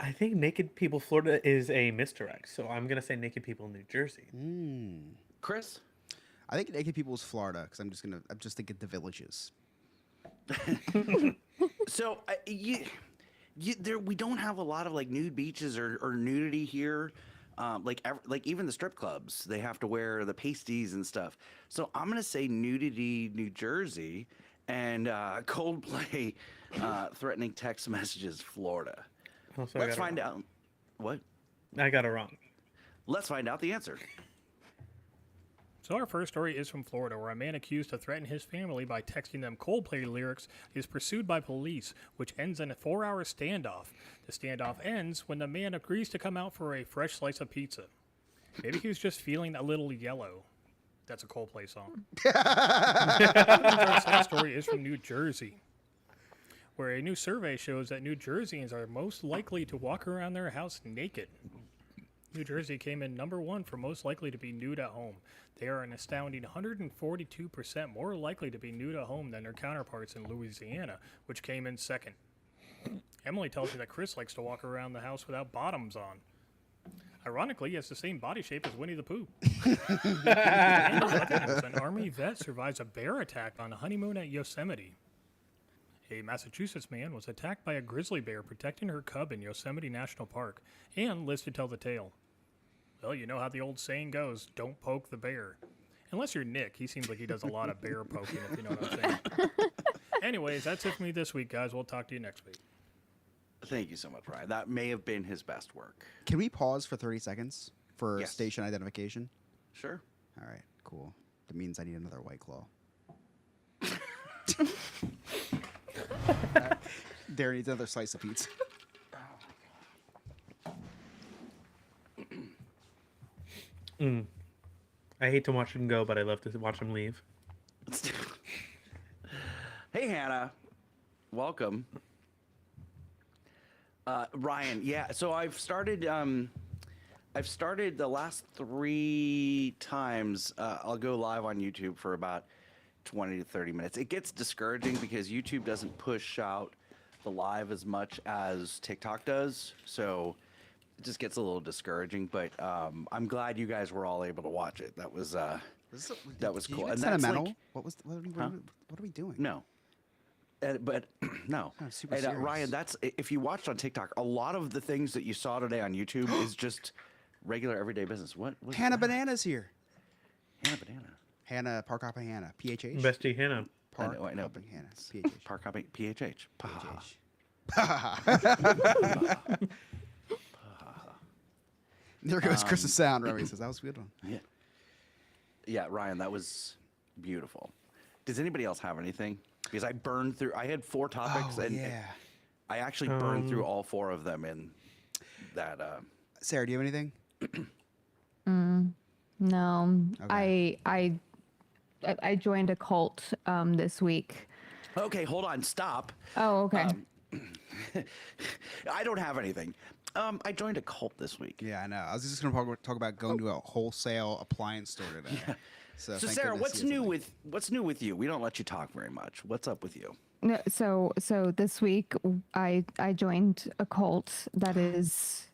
I think Naked People Florida is a misdirect, so I'm gonna say Naked People New Jersey. Chris. I think naked people is Florida because I'm just thinking the villages. So we don't have a lot of like nude beaches or nudity here. Like even the strip clubs, they have to wear the pasties and stuff. So I'm gonna say nudity, New Jersey, and Coldplay threatening text messages, Florida. Oh, so I Let's got it find wrong. out. What? I got it wrong. Let's find out the answer. So our first story is from Florida, where a man accused to threaten his family by texting them Coldplay lyrics is pursued by police, which ends in a 4-hour standoff. The standoff ends when the man agrees to come out for a fresh slice of pizza. Maybe he was just feeling a little yellow. That's a Coldplay song. Our second story is from New Jersey, where a new survey shows that New Jerseyans are most likely to walk around their house naked. New Jersey came in number 1 for most likely to be nude at home. They are an astounding 142% more likely to be nude at home than their counterparts in Louisiana, which came in second. Emily tells me that Chris likes to walk around the house without bottoms on. Ironically, he has the same body shape as Winnie the Pooh. And an Army vet survives a bear attack on a honeymoon at Yosemite. A Massachusetts man was attacked by a grizzly bear protecting her cub in Yosemite National Park and lives to tell the tale. Well, you know how the old saying goes, don't poke the bear. Unless you're Nick, he seems like he does a lot of bear poking, if you know what I'm saying. Anyways, that's it for me this week, guys. We'll talk to you next week. Thank you so much, Ryan. That may have been his best work. Can we pause for 30 seconds for Yes. station identification? Sure. All right, cool. That means I need another White Claw. Darren needs another slice of pizza. I hate to watch him go, but I love to watch him leave. Hey, Hannah. Welcome. Ryan, yeah, so I've started the last 3 times. I'll go live on YouTube for about 20 to 30 minutes. It gets discouraging because YouTube doesn't push out the live as much as TikTok does. So it just gets a little discouraging, but I'm glad you guys were all able to watch it. That was that was Did cool. You get And that's sentimental? like, What are we doing? no. But no. Oh, super And serious. Ryan, that's if you watched on TikTok, a lot of the things that you saw today on YouTube is just regular everyday business. What? Hannah Banana's here. Hannah Banana. Hannah Park Hopping Hannah. PHH. Bestie Hannah. Park I know, Hopping but Hannah. it's PHH. Park Hopping PHH. Paha. There goes Chris's sound. Remy says that was a good one. Yeah. Yeah, Ryan, that was beautiful. Does anybody else have anything? Because I burned through. I had 4 topics, Oh, and yeah. I actually burned through all 4 of them in that. Sarah, do you have anything? No. Okay. I joined a cult this week. Okay, hold on. Stop. Oh, okay. I don't have anything. I joined a cult this week. Yeah, I know. I was just going to talk about going to a wholesale appliance store today. So, So thank Sarah, goodness what's he has new something. what's new with you? We don't let you talk very much. What's up with you? No, so this week I joined a cult that is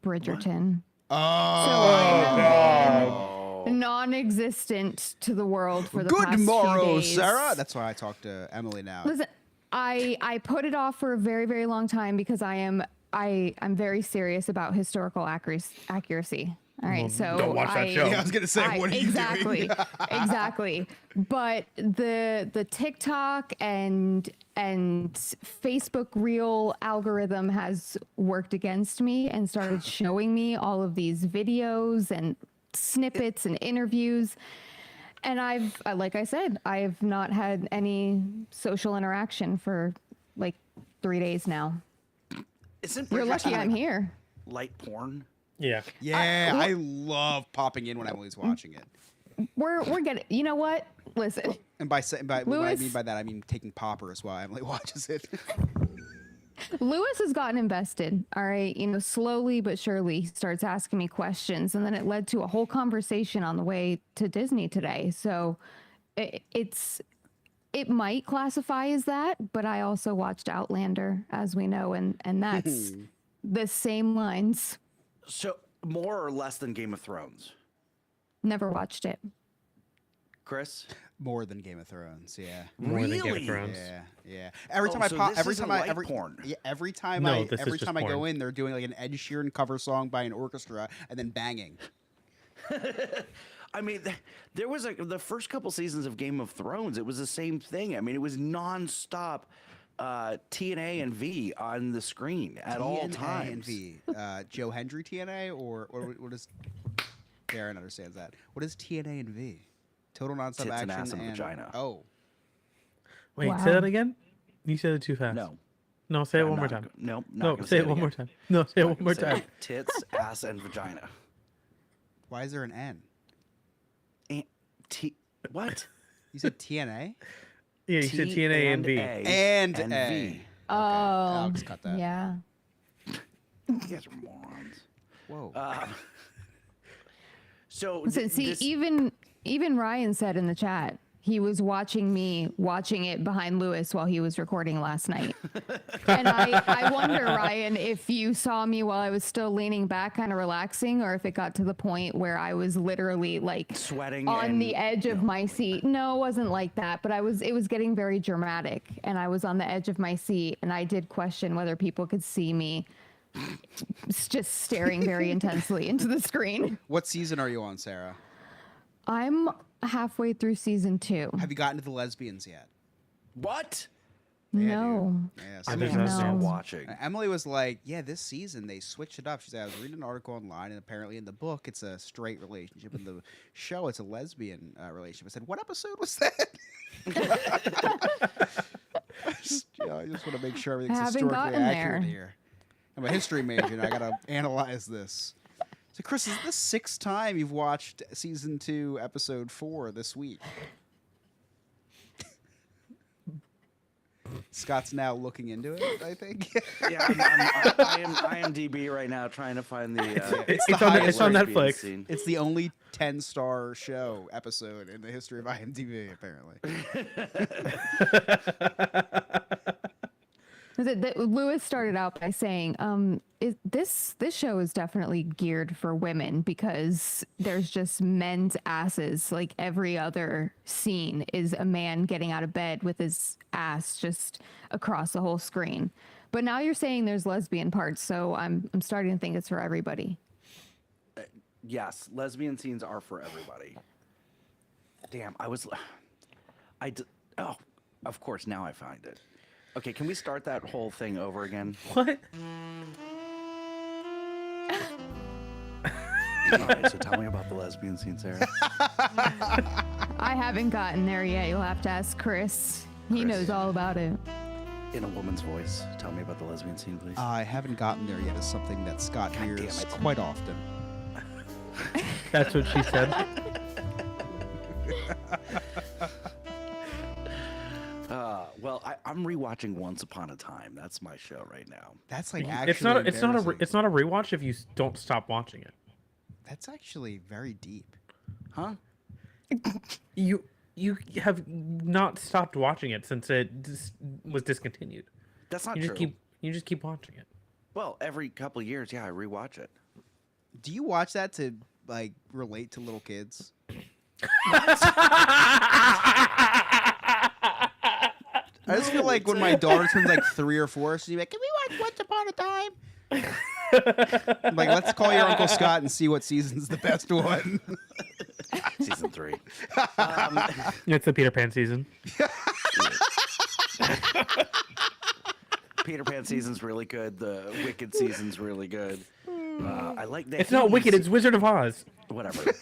Bridgerton. So I have been non-existent to the world for the past Good few morrow, days. Sarah. That's why I talked to Emily now. Listen, I put it off for a very, very long time because I'm very serious about historical accuracy. All right, Well, so don't watch that show. Yeah, I was gonna say, what are you exactly, doing? exactly. But the TikTok and Facebook Reel algorithm has worked against me and started showing me all of these videos and snippets and interviews. And I've, like I said, I have not had any social interaction for like 3 days now. Isn't You're Bridgerton lucky I'm like here. light porn? Yeah. Yeah, I love popping in when Emily's watching it. We're getting. You know what? Listen. And by what I Lewis- mean by that, I mean taking poppers while Emily watches it. Lewis has gotten invested, all right? You know, slowly but surely he starts asking me questions. And then it led to a whole conversation on the way to Disney today. So it might classify as that, but I also watched Outlander, as we know, and that's the same lines. So more or less than Game of Thrones. Never watched it. Chris? More than Game of Thrones, yeah. More than Game of Really? Thrones. Yeah. Every time Oh, I so pop, this every isn't time I light every porn. yeah, every time No, I this is every just time I go porn. in, they're doing like an Ed Sheeran cover song by an orchestra and then banging. I mean, there was the first couple seasons of Game of Thrones. It was the same thing. I mean, it was nonstop TNA and V on the screen at all TNA times. and V. Joe Hendry TNA or what is? Darren understands that. What is TNA and V? Total nonstop Tits and action ass and vagina. Oh, Wait, Wow. say that again? You said it too fast. No. No, say it I'm one more not time. go- Nope. not No, gonna say it one again. more time. No, say it Not one gonna more say time. it. Tits, ass, and vagina. why is there an N? What? You said TNA Yeah, you said TNA and V. and and A. V. Oh, I'll just cut that. yeah. You guys are morons. Whoa. So Listen, see, this- even Ryan said in the chat he was watching me watching it behind Lewis while he was recording last night. And I wonder, Ryan, if you saw me while I was still leaning back, kind of relaxing, or if it got to the point where I was literally like Sweating on and, the edge of my seat. No, it wasn't like that, but it was getting very dramatic, and I was on the edge of my seat, and I did question whether people could see me just staring very intensely into the screen. What season are you on, Sarah? I'm halfway through season 2. Have you gotten to the lesbians yet? what? Yeah, dude. No. Yeah, I so- mean, I'm still No. watching. Emily was like, "Yeah, this season they switched it up." She said, "I was reading an article online, and apparently in the book it's a straight relationship, in the show it's a lesbian relationship." I said, "What episode was that?" I just want to make sure everything's Haven't historically gotten accurate there. here. I'm a history major, and I gotta analyze this. So, Chris, is this the 6th time you've watched season 2, episode 4 this week? Scott's now looking into it, I think. Yeah, I am IMDb right now trying to find the. It's It's the on, highest it's on lesbian Netflix. scene. It's the only 10-star show episode in the history of IMDb, apparently. Lewis started out by saying, this show is definitely geared for women because there's just men's asses. Like every other scene is a man getting out of bed with his ass just across the whole screen. But now you're saying there's lesbian parts, so I'm starting to think it's for everybody. Yes, lesbian scenes are for everybody. Damn, oh, of course, now I find it. Okay, can we start that whole thing over again? What? All right, so tell me about the lesbian scene, Sarah. I haven't gotten there yet. You'll have to ask Chris. He Chris. knows all about it. In a woman's voice, tell me about the lesbian scene, please. I haven't gotten there yet is something that Scott damn hears it. quite often. That's what she said. Well, I'm rewatching Once Upon a Time. That's my show right now. That's like actually It's not. It's not a. embarrassing. It's not a rewatch if you don't stop watching it. That's actually very deep. Huh? You have not stopped watching it since it was discontinued. That's not You true. just keep watching it. Well, every couple of years, yeah, I rewatch it. Do you watch that to like relate to little kids? I just feel like when my daughter turns like 3 or 4, she's like, "Can we watch Once Upon a Time?" I'm like, let's call your Uncle Scott and see what season's the best one. Season 3. It's the Peter Pan season. Peter Pan season's really good. The Wicked season's really good. I like that. It's not Wicked. It's Wizard of Oz. Whatever.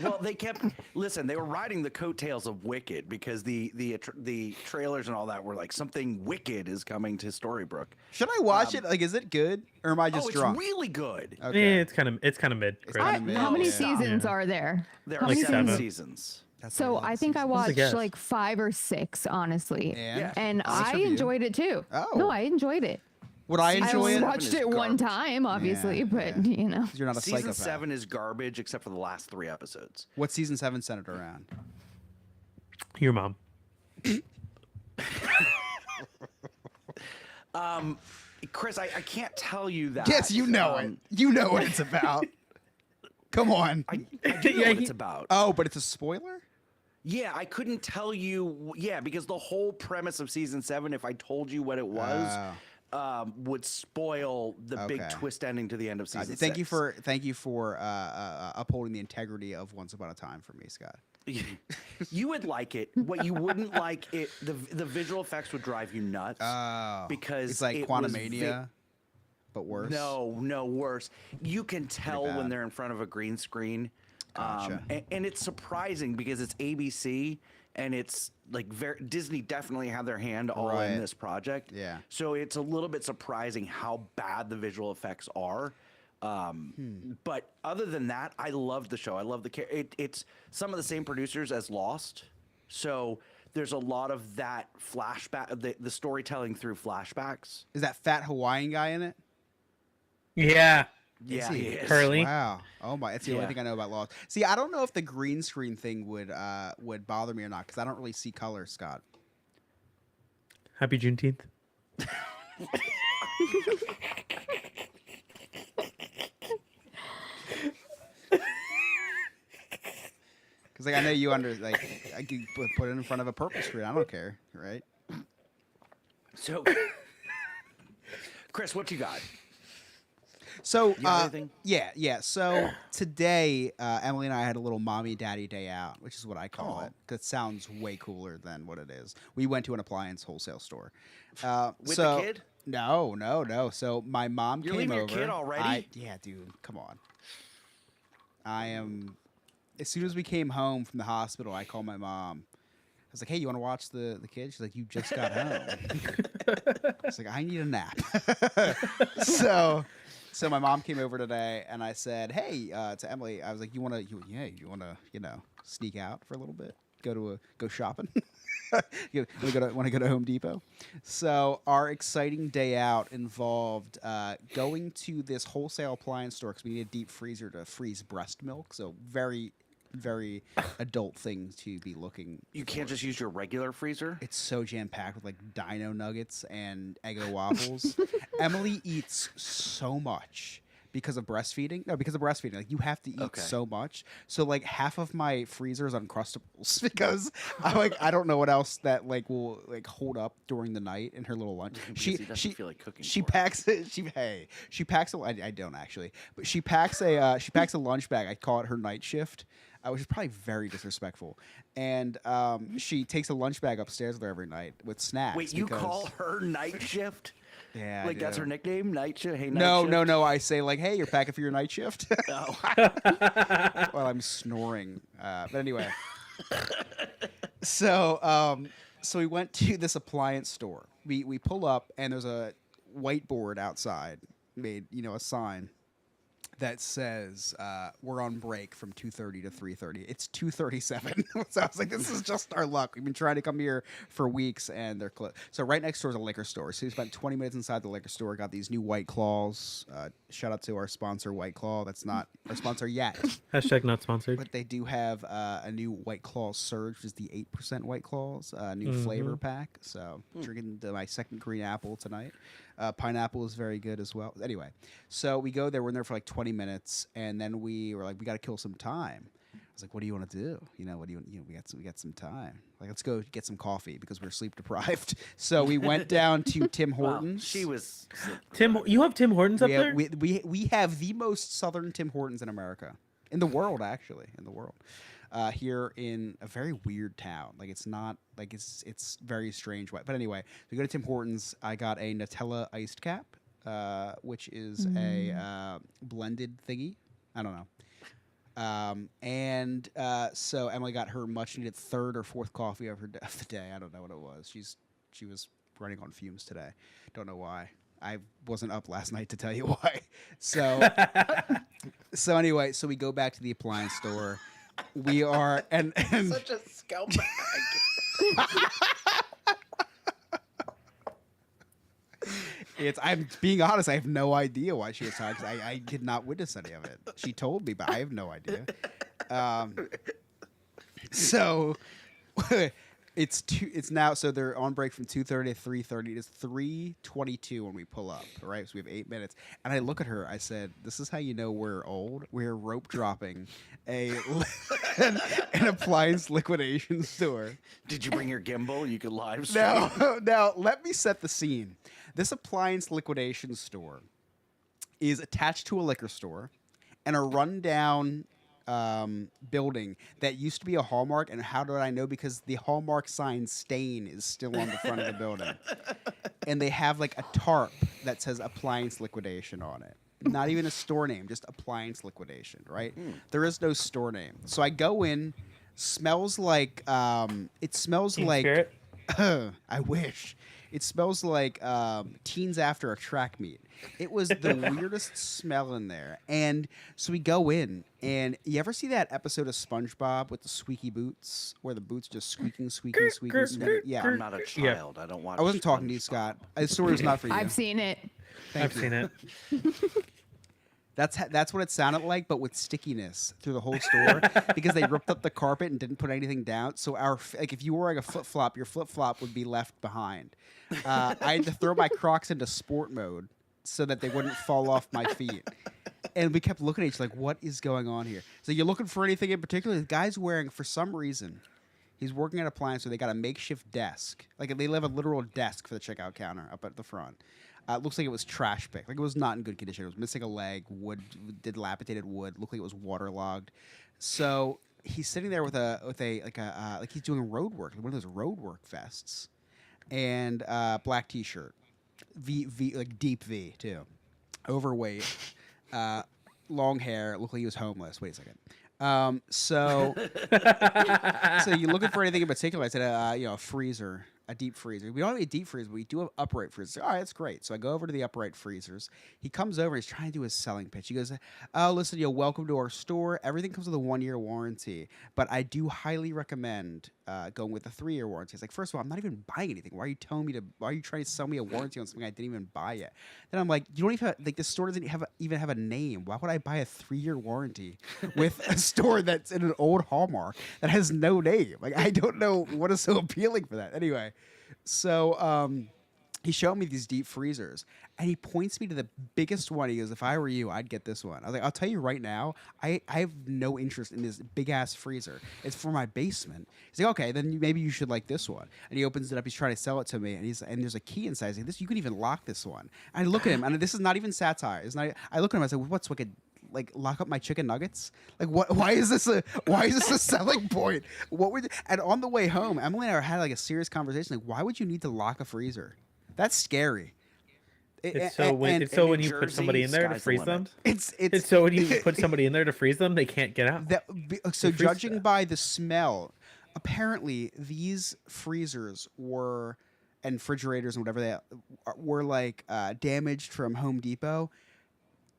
Well, they kept listen. They were riding the coattails of Wicked because the trailers and all that were like something wicked is coming to Storybrooke. Should I watch it? Like, is it good or am I just Oh, it's drunk? really good. Okay. It's kind of mid. Chris. kinda mid. How many Yeah. seasons are there? There How are many 7 seven. seasons. That's a So lot I of think I seasons. What's the watched guess? like 5 or 6, honestly. And And Honest I review. enjoyed it too. Oh. No, I enjoyed it. Would I enjoy I it? watched Seven it is one garbage. time, obviously, Yeah, but yeah. you know. You're not a Season psychopath. 7 is garbage except for the last 3 episodes. What's season 7 centered around? Your mom. Chris, I can't tell you that. Yes, you know it. You know what it's about. Come on. I do know Yeah, what he- it's about. Oh, but it's a spoiler? Yeah, I couldn't tell you. Yeah, because the whole premise of season 7, if I told you what it was, would spoil the big Okay. twist ending to the end of season 6. Thank you for upholding the integrity of Once Upon a Time for me, Scott. You would like it. What you wouldn't like it. The visual effects would drive you nuts. Oh, because it's like it was Quantumania, but worse. No, worse. You can tell when bad. they're in front of a green screen. Gotcha. And it's surprising because it's ABC and it's like Disney definitely had their hand all Right. in this project. Yeah. So it's a little bit surprising how bad the visual effects are. But other than that, I love the show. I love it's some of the same producers as Lost. So there's a lot of that flashback, the storytelling through flashbacks. Is that fat Hawaiian guy in it? Yeah. Yeah, he? he is. Curly. Wow. Oh my, that's the only Yeah. thing I know about Lost. See, I don't know if the green screen thing would bother me or not because I don't really see color, Scott. Happy Juneteenth. Because like I know you I could put it in front of a purple screen. I don't care, right? So, Chris, what you got? So, You got anything? yeah. So today, Emily and I had a little mommy daddy day out, which is what I call Oh. it, because it sounds way cooler than what it is. We went to an appliance wholesale store. With so, the kid? No. So my mom You're came leaving over. your kid already? Yeah, dude, come on. I am. As soon as we came home from the hospital, I called my mom. I was like, "Hey, you want to watch the kid?" She's like, "You just got home." I was like, "I need a nap." So my mom came over today, and I said, "Hey," to Emily, I was like, you want to, sneak out for a little bit, go shopping, want to go to Home Depot." So our exciting day out involved going to this wholesale appliance store because we need a deep freezer to freeze breast milk. So very, very adult thing to be looking. You can't just use your regular freezer? It's so jam packed with like Dino Nuggets and Eggo waffles. Emily eats so much because of breastfeeding. No, because of breastfeeding. Like you have to eat Okay. so much. So like half of my freezer is Uncrustables because I don't know what else that like will like hold up during the night in her little lunch. Because he doesn't feel like cooking She for it. packs it. She packs a. I don't actually, but she packs a lunch bag. I call it her night shift. Which is probably very disrespectful. And she takes a lunch bag upstairs with her every night with snacks. Wait, you because- call her night shift? Yeah, I Like that's do. her nickname? Night shift? Hey, night No, shift? no. I say like, "Hey, you're packing for your night shift." Oh. While I'm snoring. But anyway, so we went to this appliance store. We pull up and there's a whiteboard outside, made a sign that says we're on break from 2:30 to 3:30. It's 2:37. So I was like, this is just our luck. We've been trying to come here for weeks and they're closed. So right next door is a liquor store. So we spent 20 minutes inside the liquor store, got these new White Claws. Shout out to our sponsor, White Claw. That's not our sponsor yet. Hashtag not sponsored. But they do have a new White Claw Surge, which is the 8% White Claws, new flavor pack. So drinking my second green apple tonight. Pineapple is very good as well. Anyway, so we go there. We're in there for like 20 minutes, and then we were like, we got to kill some time. was like, "What do you want to do? What do you? We got some time. Like, let's go get some coffee because we're sleep deprived." So we went down to Tim Hortons. She was. Tim, you have Tim Hortons up we there? have, we have the most southern Tim Hortons in America, in the world, actually, here in a very weird town. Like, it's not like it's very strange. But anyway, we go to Tim Hortons. I got a Nutella iced cap, which is a blended thingy. I don't know. So Emily got her much needed third or fourth coffee of the day. I don't know what it was. She was running on fumes today. Don't know why. I wasn't up last night to tell you why. So anyway, so we go back to the appliance store. We are and Such a scumbag. I'm being honest. I have no idea why she was tired because I did not witness any of it. She told me, but I have no idea. So it's now. So they're on break from 2:30 to 3:30. It's 3:22 when we pull up. Right, so we have 8 minutes. And I look at her. I said, "This is how you know we're old. We're rope dropping an appliance liquidation store." Did you bring your gimbal? You could live stream. Now, let me set the scene. This appliance liquidation store is attached to a liquor store and a rundown building that used to be a Hallmark. And how did I know? Because the Hallmark sign stain is still on the front of the building. And they have like a tarp that says appliance liquidation on it. Not even a store name, just appliance liquidation, right? There is no store name. So I go in, smells like it smells Teen like Spirit? I wish. It smells like teens after a track meet. It was the weirdest smell in there. And so we go in, and you ever see that episode of SpongeBob with the squeaky boots, where the boots just squeaking? Yeah. I'm not a child. I don't watch. I wasn't talking to you, Scott. The story was not for you. I've seen it. I've seen it. That's what it sounded like, but with stickiness through the whole store because they ripped up the carpet and didn't put anything down. So if you were wearing a flip flop, your flip flop would be left behind. I had to throw my Crocs into sport mode so that they wouldn't fall off my feet. And we kept looking at each other like, what is going on here? So you're looking for anything in particular? The guy's wearing, for some reason, he's working at appliance, so they got a makeshift desk. Like, they have a literal desk for the checkout counter up at the front. It looks like it was trash picked. Like, it was not in good condition. It was missing a leg, dilapidated wood. Looked like it was waterlogged. So he's sitting there with like he's doing road work, one of those road work vests, and black T-shirt, like deep V too, overweight, long hair. Looked like he was homeless. Wait a second. So you're looking for anything in particular? I said, a freezer. A deep freezer. We don't have a deep freezer, but we do have upright freezers. All right, that's great. So I go over to the upright freezers. He comes over. He's trying to do his selling pitch. He goes, "Oh, listen, welcome to our store. Everything comes with a 1-year warranty, but I do highly recommend going with a 3-year warranty." It's like, first of all, I'm not even buying anything. Why are you trying to sell me a warranty on something I didn't even buy yet? Then I'm like, you don't even this store doesn't even have a name. Why would I buy a 3-year warranty with a store that's in an old Hallmark that has no name? Like, I don't know what is so appealing for that. Anyway. So he showed me these deep freezers, and he points me to the biggest one. He goes, "If I were you, I'd get this one." I was like, "I'll tell you right now, I have no interest in this big-ass freezer. It's for my basement." He's like, "Okay, then maybe you should like this one." And he opens it up. He's trying to sell it to me, and there's a key inside. He's like, "This, you can even lock this one." And I look at him, and this is not even satire. It's not. I look at him. I say, "What's like a?" Like, lock up my chicken nuggets? Like, what? Why is this a selling point? What would? And on the way home, Emily and I had like a serious conversation. Like, why would you need to lock a freezer? That's scary. It's so when you put somebody in there to freeze them. It's so when you put somebody in there to freeze them, they can't get out. So judging by the smell, apparently these freezers and refrigerators and whatever they were like damaged from Home Depot.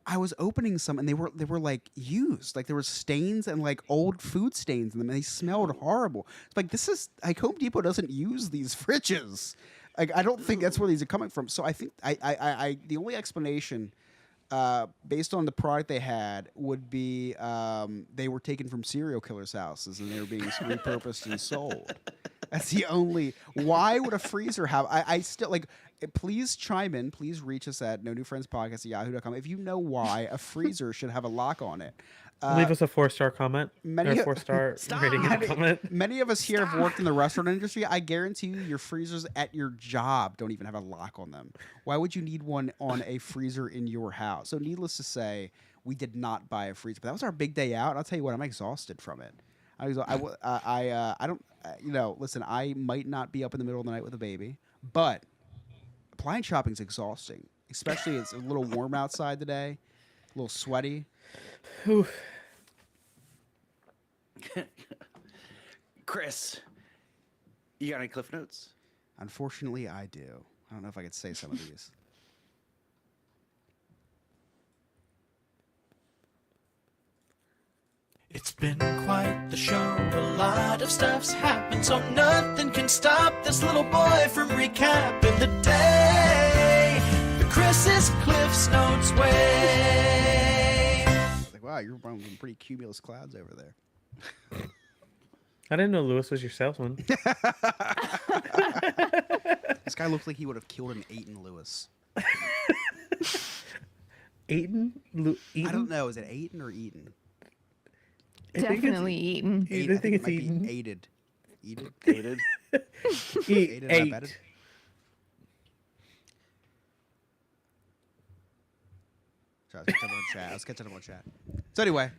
I was opening some, and they were like used, like there were stains and like old food stains in them, and they smelled horrible. It's like, this is like Home Depot doesn't use these fridges. Like, I don't think that's where these are coming from. So I think I the only explanation based on the product they had would be they were taken from serial killers' houses and they were being repurposed and sold. That's the only. Why would a freezer have? I still like. Please chime in. Please reach us at no new friends podcast at yahoo.com if you know why a freezer should have a lock on it. Leave us a 4-star comment. many Or of- 4-star rating in the comment. Many of us here have worked in the restaurant industry. I guarantee you, your freezers at your job don't even have a lock on them. Why would you need one on a freezer in your house? So, needless to say, we did not buy a freezer. But that was our big day out. And I'll tell you what, I'm exhausted from it. I don't, listen, I might not be up in the middle of the night with a baby, but appliance shopping is exhausting. Especially it's a little warm outside today, a little sweaty. Whew. Chris, you got any Cliff Notes? Unfortunately, I do. I don't know if I could say some of these. It's been quite the show. A lot of stuff's happened, so nothing can stop this little boy from recapping the day the Chris's Cliff's Notes way. I was like, wow, you're running some pretty cumulus clouds over there. I didn't know Lewis was your salesman. This guy looks like he would have killed an Aiton Lewis. Eaton? I don't know. Is it Aiton or Eaton? I think it's- Definitely eaten. I think it's might be Eaton. Aided. Aided? Dated? Aided and Eight. abetted? Sorry, let's catch up on chat. So anyway,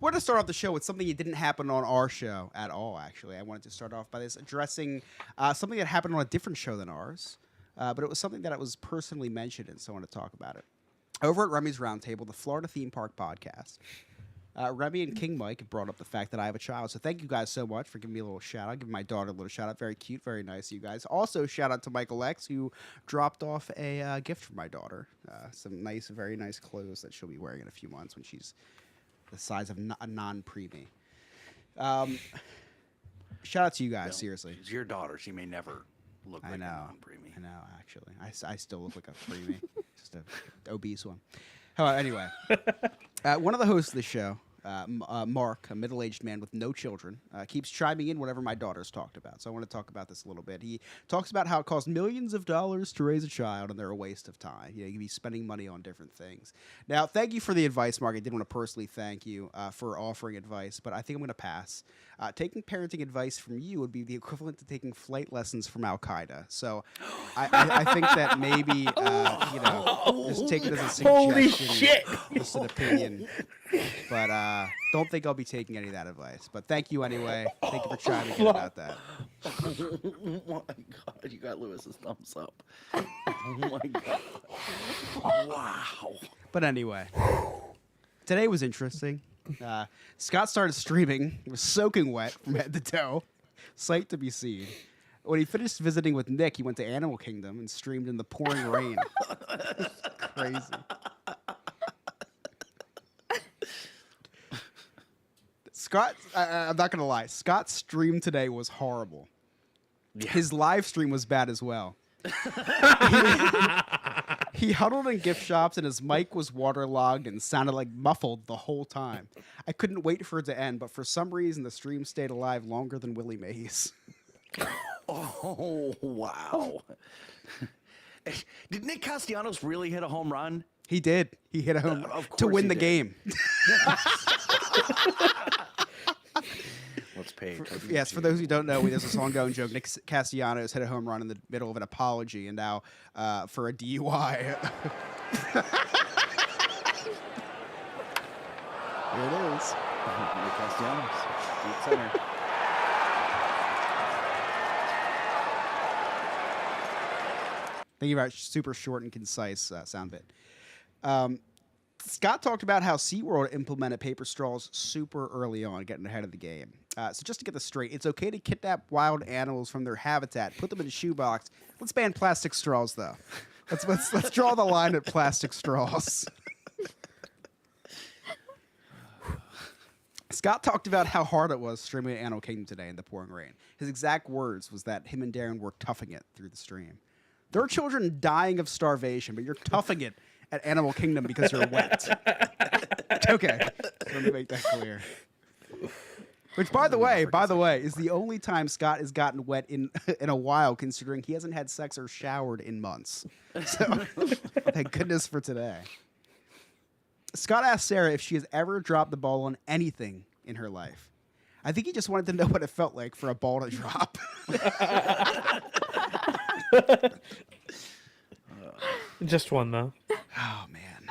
we're going to start off the show with something that didn't happen on our show at all, actually. I wanted to start off by this addressing something that happened on a different show than ours, but it was something that was personally mentioned, and so I want to talk about it. Over at Remy's Roundtable, the Florida Theme Park podcast, Remy and King Mike brought up the fact that I have a child. So thank you guys so much for giving me a little shout out. Giving my daughter a little shout out. Very cute, very nice, you guys. Also, shout out to Michael X, who dropped off a gift for my daughter. Some nice, very nice clothes that she'll be wearing in a few months when she's the size of a non-preemie. Shout out to you guys, seriously. She's your daughter. She may never look like I know. a non-preemie. I know, actually. I still look like a preemie. Just an obese one. However, anyway, one of the hosts of the show, Mark, a middle-aged man with no children, keeps chiming in whenever my daughter's talked about. So I want to talk about this a little bit. He talks about how it costs millions of dollars to raise a child, and they're a waste of time. You know, you can be spending money on different things. Now, thank you for the advice, Mark. I did want to personally thank you for offering advice, but I think I'm going to pass. Taking parenting advice from you would be the equivalent to taking flight lessons from Al Qaeda. So I think that maybe just take it as a suggestion. Holy shit! Just an opinion. But don't think I'll be taking any of that advice. But thank you anyway. Thank you for chiming in about that. Oh my God, you got Lewis's thumbs up. Oh my God. Wow. But anyway, today was interesting. Scott started streaming. He was soaking wet from head to toe. Sight to be seen. When he finished visiting with Nick, he went to Animal Kingdom and streamed in the pouring rain. Crazy. Scott, I'm not going to lie. Scott's stream today was horrible. Yeah. His live stream was bad as well. He huddled in gift shops and his mic was waterlogged and sounded like muffled the whole time. I couldn't wait for it to end, but for some reason the stream stayed alive longer than Willie Mays. Oh, wow. Did Nick Castellanos really hit a home run? He did. He hit a home Of to course win he the did. game. Let's pay. Yes, for those who don't know, there's this ongoing joke. Nick Castellanos hit a home run in the middle of an apology, and now for a DUI. Here it is. Nick Castellanos, deep center. Thank you very much. Super short and concise sound bit. Scott talked about how SeaWorld implemented paper straws super early on, getting ahead of the game. So just to get this straight, it's okay to kidnap wild animals from their habitat, put them in a shoebox. Let's ban plastic straws, though. Let's draw the line at plastic straws. Scott talked about how hard it was streaming at Animal Kingdom today in the pouring rain. His exact words was that him and Darren were toughing it through the stream. There are children dying of starvation, but you're toughing it at Animal Kingdom because you're wet. Okay, let me make that clear. Which, by the way, is the only time Scott has gotten wet in a while, considering he hasn't had sex or showered in months. So, thank goodness for today. Scott asked Sarah if she has ever dropped the ball on anything in her life. I think he just wanted to know what it felt like for a ball to drop. Just one though. Oh man.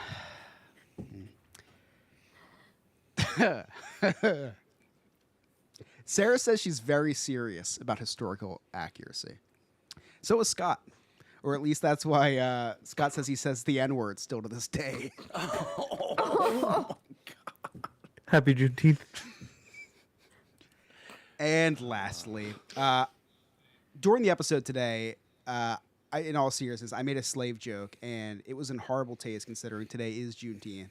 Sarah says she's very serious about historical accuracy. So is Scott. Or at least that's why Scott says he says the N-word still to this day. Happy Juneteenth. And lastly, during the episode today, in all seriousness, I made a slave joke, and it was in horrible taste considering today is Juneteenth.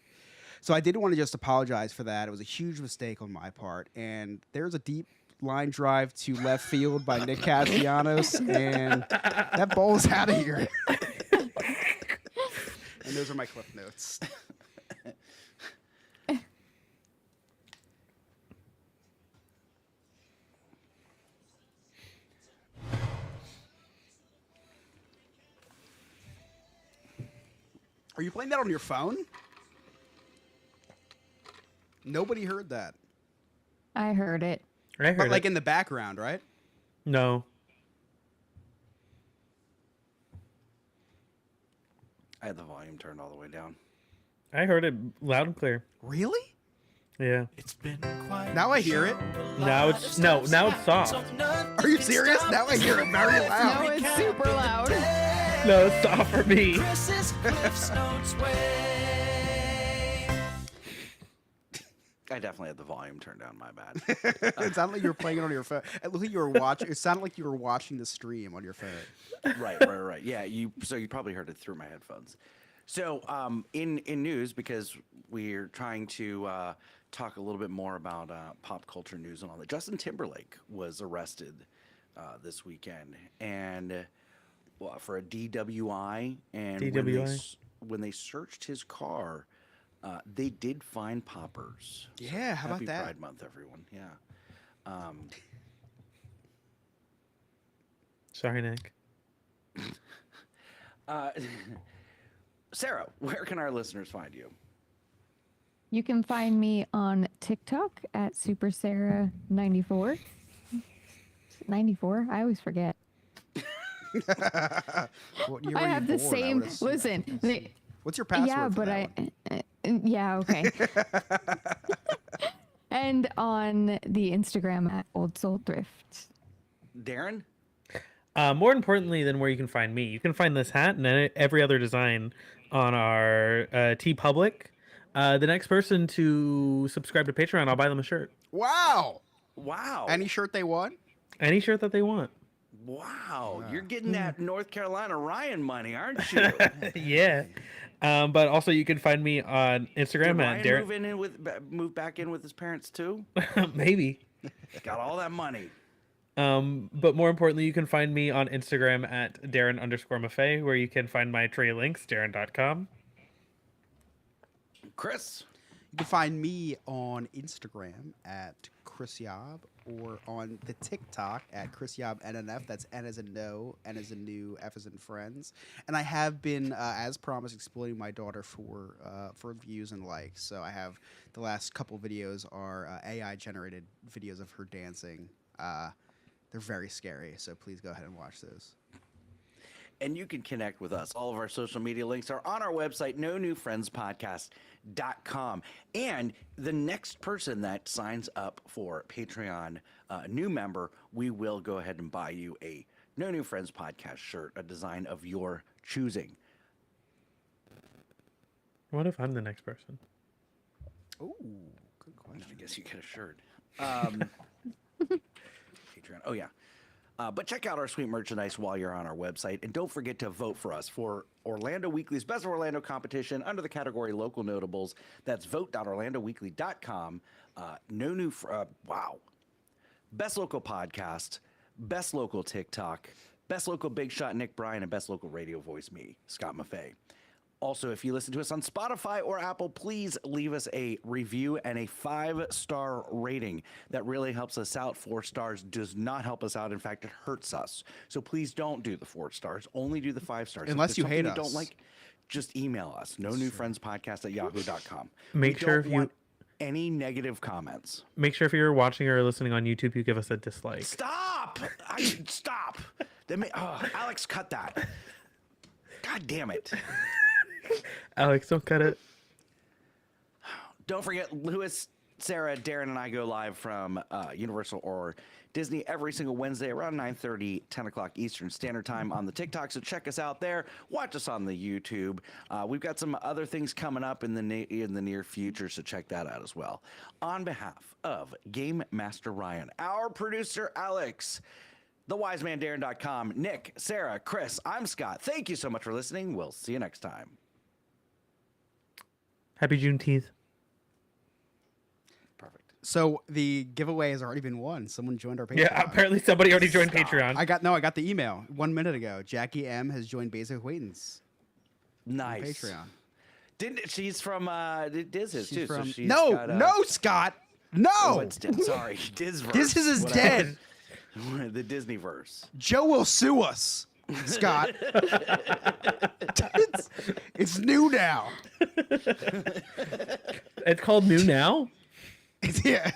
So I did want to just apologize for that. It was a huge mistake on my part, and there's a deep line drive to left field by Nick Castellanos, and that ball's out of here. And those are my clip notes. Are you playing that on your phone? Nobody heard that. I heard it. I heard But like it. in the background, right? No. I had the volume turned all the way down. I heard it loud and clear. Really? Yeah. It's been quite Now I hear it. Now it's now it's soft. Are you serious? Now I hear it very No, loud. it's super loud. No, it's soft for me. Chris's Cliff's Notes way. I definitely had the volume turned down. My bad. It sounded like you were playing it on your phone. It looked like you were watching. It sounded like you were watching the stream on your phone. Right. Yeah, so you probably heard it through my headphones. So in news, because we're trying to talk a little bit more about pop culture news and all that. Justin Timberlake was arrested this weekend, and for a DWI. And DWI? when they searched his car, they did find poppers. Yeah, how Happy about that? Pride Month, everyone. Yeah. Sorry, Nick. Sarah, where can our listeners find you? You can find me on TikTok at SuperSarah94. 94? I always forget. What year I were you have the born, I same. would assume? Listen. What's your password? Yeah, for but that one? yeah, okay. And on the Instagram at Old Soul Thrift. Darren? More importantly than where you can find me, you can find this hat and every other design on our TeePublic. The next person to subscribe to Patreon, I'll buy them a shirt. Wow. Wow. Any shirt they want? Any shirt that they want. Wow. You're getting that North Carolina Ryan money, aren't you? Yeah. But also you can find me on Instagram Did at Ryan Darren. move back in with his parents too? Maybe. Got all that money. But more importantly, you can find me on Instagram at Darren_Maffei, where you can find my trade links, Darren.com. Chris? You can find me on Instagram at Chris Yob or on the TikTok at Chris Yob NNF. That's N as in no, N as in new, F as in friends. And I have been, as promised, exploiting my daughter for views and likes. So I have the last couple videos are AI generated videos of her dancing. They're very scary, so please go ahead and watch those. And you can connect with us. All of our social media links are on our website, nonewfriendspodcast.com. And the next person that signs up for Patreon new member, we will go ahead and buy you a No New Friends Podcast shirt, a design of your choosing. What if I'm the next person? Ooh, good question. I guess you get a shirt. Patreon. Oh, yeah. But check out our sweet merchandise while you're on our website. And don't forget to vote for us for Orlando Weekly's Best of Orlando competition under the category Local Notables. That's vote.orlandoweekly.com. Wow. Best Local Podcast, Best Local TikTok, Best Local Big Shot Nick Bryan, and Best Local Radio Voice me, Scott Maffei. Also, if you listen to us on Spotify or Apple, please leave us a review and a 5-star rating. That really helps us out. 4 stars does not help us out. In fact, it hurts us. So please don't do the 4 stars. Only do the 5 stars. If Unless there's you something hate don't us. like, just email us, no new friends podcast at yahoo.com. Make We sure don't if you- want any negative comments. Make sure if you're watching or listening on YouTube, you give us a dislike. Stop! Stop! Alex, cut that. God damn it. Alex, don't cut it. Don't forget, Lewis, Sarah, Darren, and I go live from Universal or Disney every single Wednesday around 9:30, 10 o'clock Eastern Standard Time on the TikTok. So check us out there. Watch us on the YouTube. We've got some other things coming up in the near future, so check that out as well. On behalf of Game Master Ryan, our producer Alex, thewisemandarren.com, Nick, Sarah, Chris, I'm Scott. Thank you so much for listening. We'll see you next time. Happy Juneteenth. Perfect. So the giveaway has already been won. Someone joined our Patreon. Yeah, apparently somebody already joined Patreon. I got the email 1 minute ago. Jackie M has joined Basic Acquaintance on Nice. Patreon. She's from Diz is She's too. from So she's no, got, no, Scott, no. Oh, it's sorry, Dizverse. This is whatever. dead. The Disneyverse. Joe will sue us, Scott. it's new now. It's called New Now. Yeah.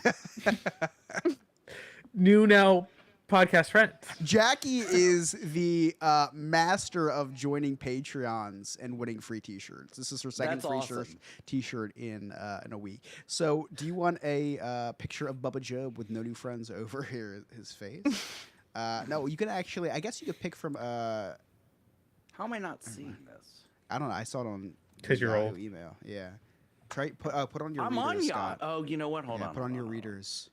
New Now podcast friends. Jackie is the master of joining Patreons and winning free T-shirts. This is her second That's free awesome. T-shirt in a week. So, do you want a picture of Bubba Job with no new friends over his face? No, you can actually. I guess you could pick from. How am I not seeing this? I don't know. I saw it on 'Cause you're Yahoo old. email. Yeah. Try put on your. I'm readers, on Scott. Oh, you know what? Hold Yeah, on. put on hold your hold readers.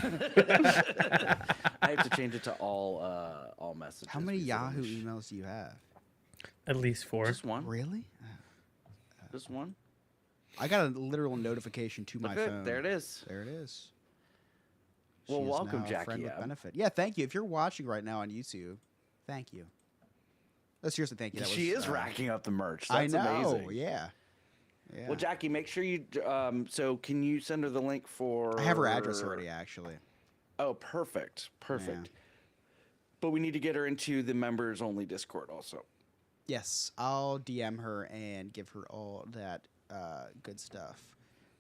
I have to change it to all messages. How many because Yahoo English- emails do you have? At least 4. Just one. Really? Just one. I got a literal notification to my Look, phone. there it is. There it is. Well, She is welcome, now a Jackie friend with M. benefit. Yeah, thank you. If you're watching right now on YouTube, thank you. Oh, seriously, thank you. That She was, is racking up the merch. I That's know. amazing. Yeah. Yeah. Well, Jackie, make sure you. So, can you send her the link for? I have her address already, actually. Oh, perfect. Perfect. But we need to get her into the members only Discord also. Yes, I'll DM her and give her all that good stuff.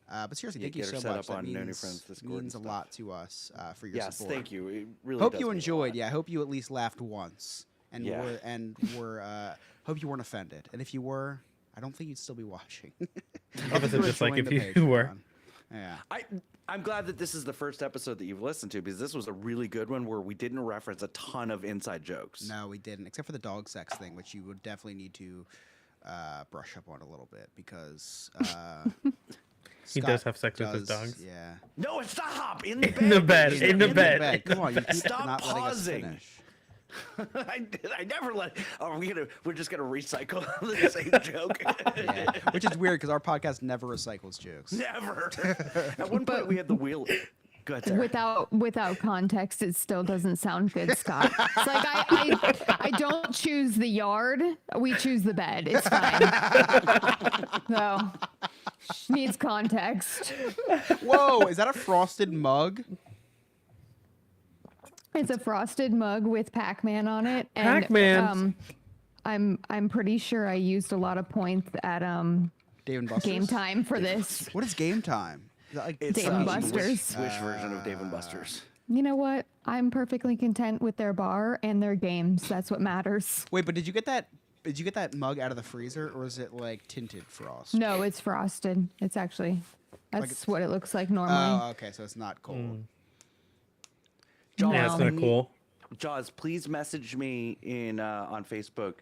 But seriously, Yeah, thank you get her so set much. up That on No New means, Friends Discord means a and lot to us for your Yes, support. thank you. It really Hope does you mean a enjoyed. lot. Yeah, I hope you at least laughed once, and Yeah. hope you weren't offended. And if you were, I don't think you'd still be watching. Give us a dislike if you were. Yeah. I'm glad that this is the first episode that you've listened to because this was a really good one where we didn't reference a ton of inside jokes. No, we didn't, except for the dog sex thing, which you would definitely need to brush up on a little bit because He Scott does have sex with his dogs. Yeah. No, stop in the bed. In the bed. In the In bed. Come on, you keep Stop not letting us pausing. finish. I never let. Oh, we're just gonna recycle the same joke. Yeah. Which is weird because our podcast never recycles jokes. Never. At one point, we had the wheel. Go ahead, Sarah. Without context, it still doesn't sound good, Scott. It's like I don't choose the yard. We choose the bed. It's fine. So needs context. Whoa, is that a frosted mug? It's a frosted mug with Pac-Man on it. And, Pac-Man. I'm pretty sure I used a lot of points at Dave and Buster's? Game Time for this. What is game time? Is that like It's Dave and the Buster's. Swish version of Dave and Buster's. You know what? I'm perfectly content with their bar and their games. That's what matters. Wait, but did you get that? Did you get that mug out of the freezer, or is it like tinted frost? No, it's frosted. It's actually that's it's- what it looks like normally. Oh, okay, so it's not cold. Jaws, Yeah, it's No. not cool. Jaws, please message me in on Facebook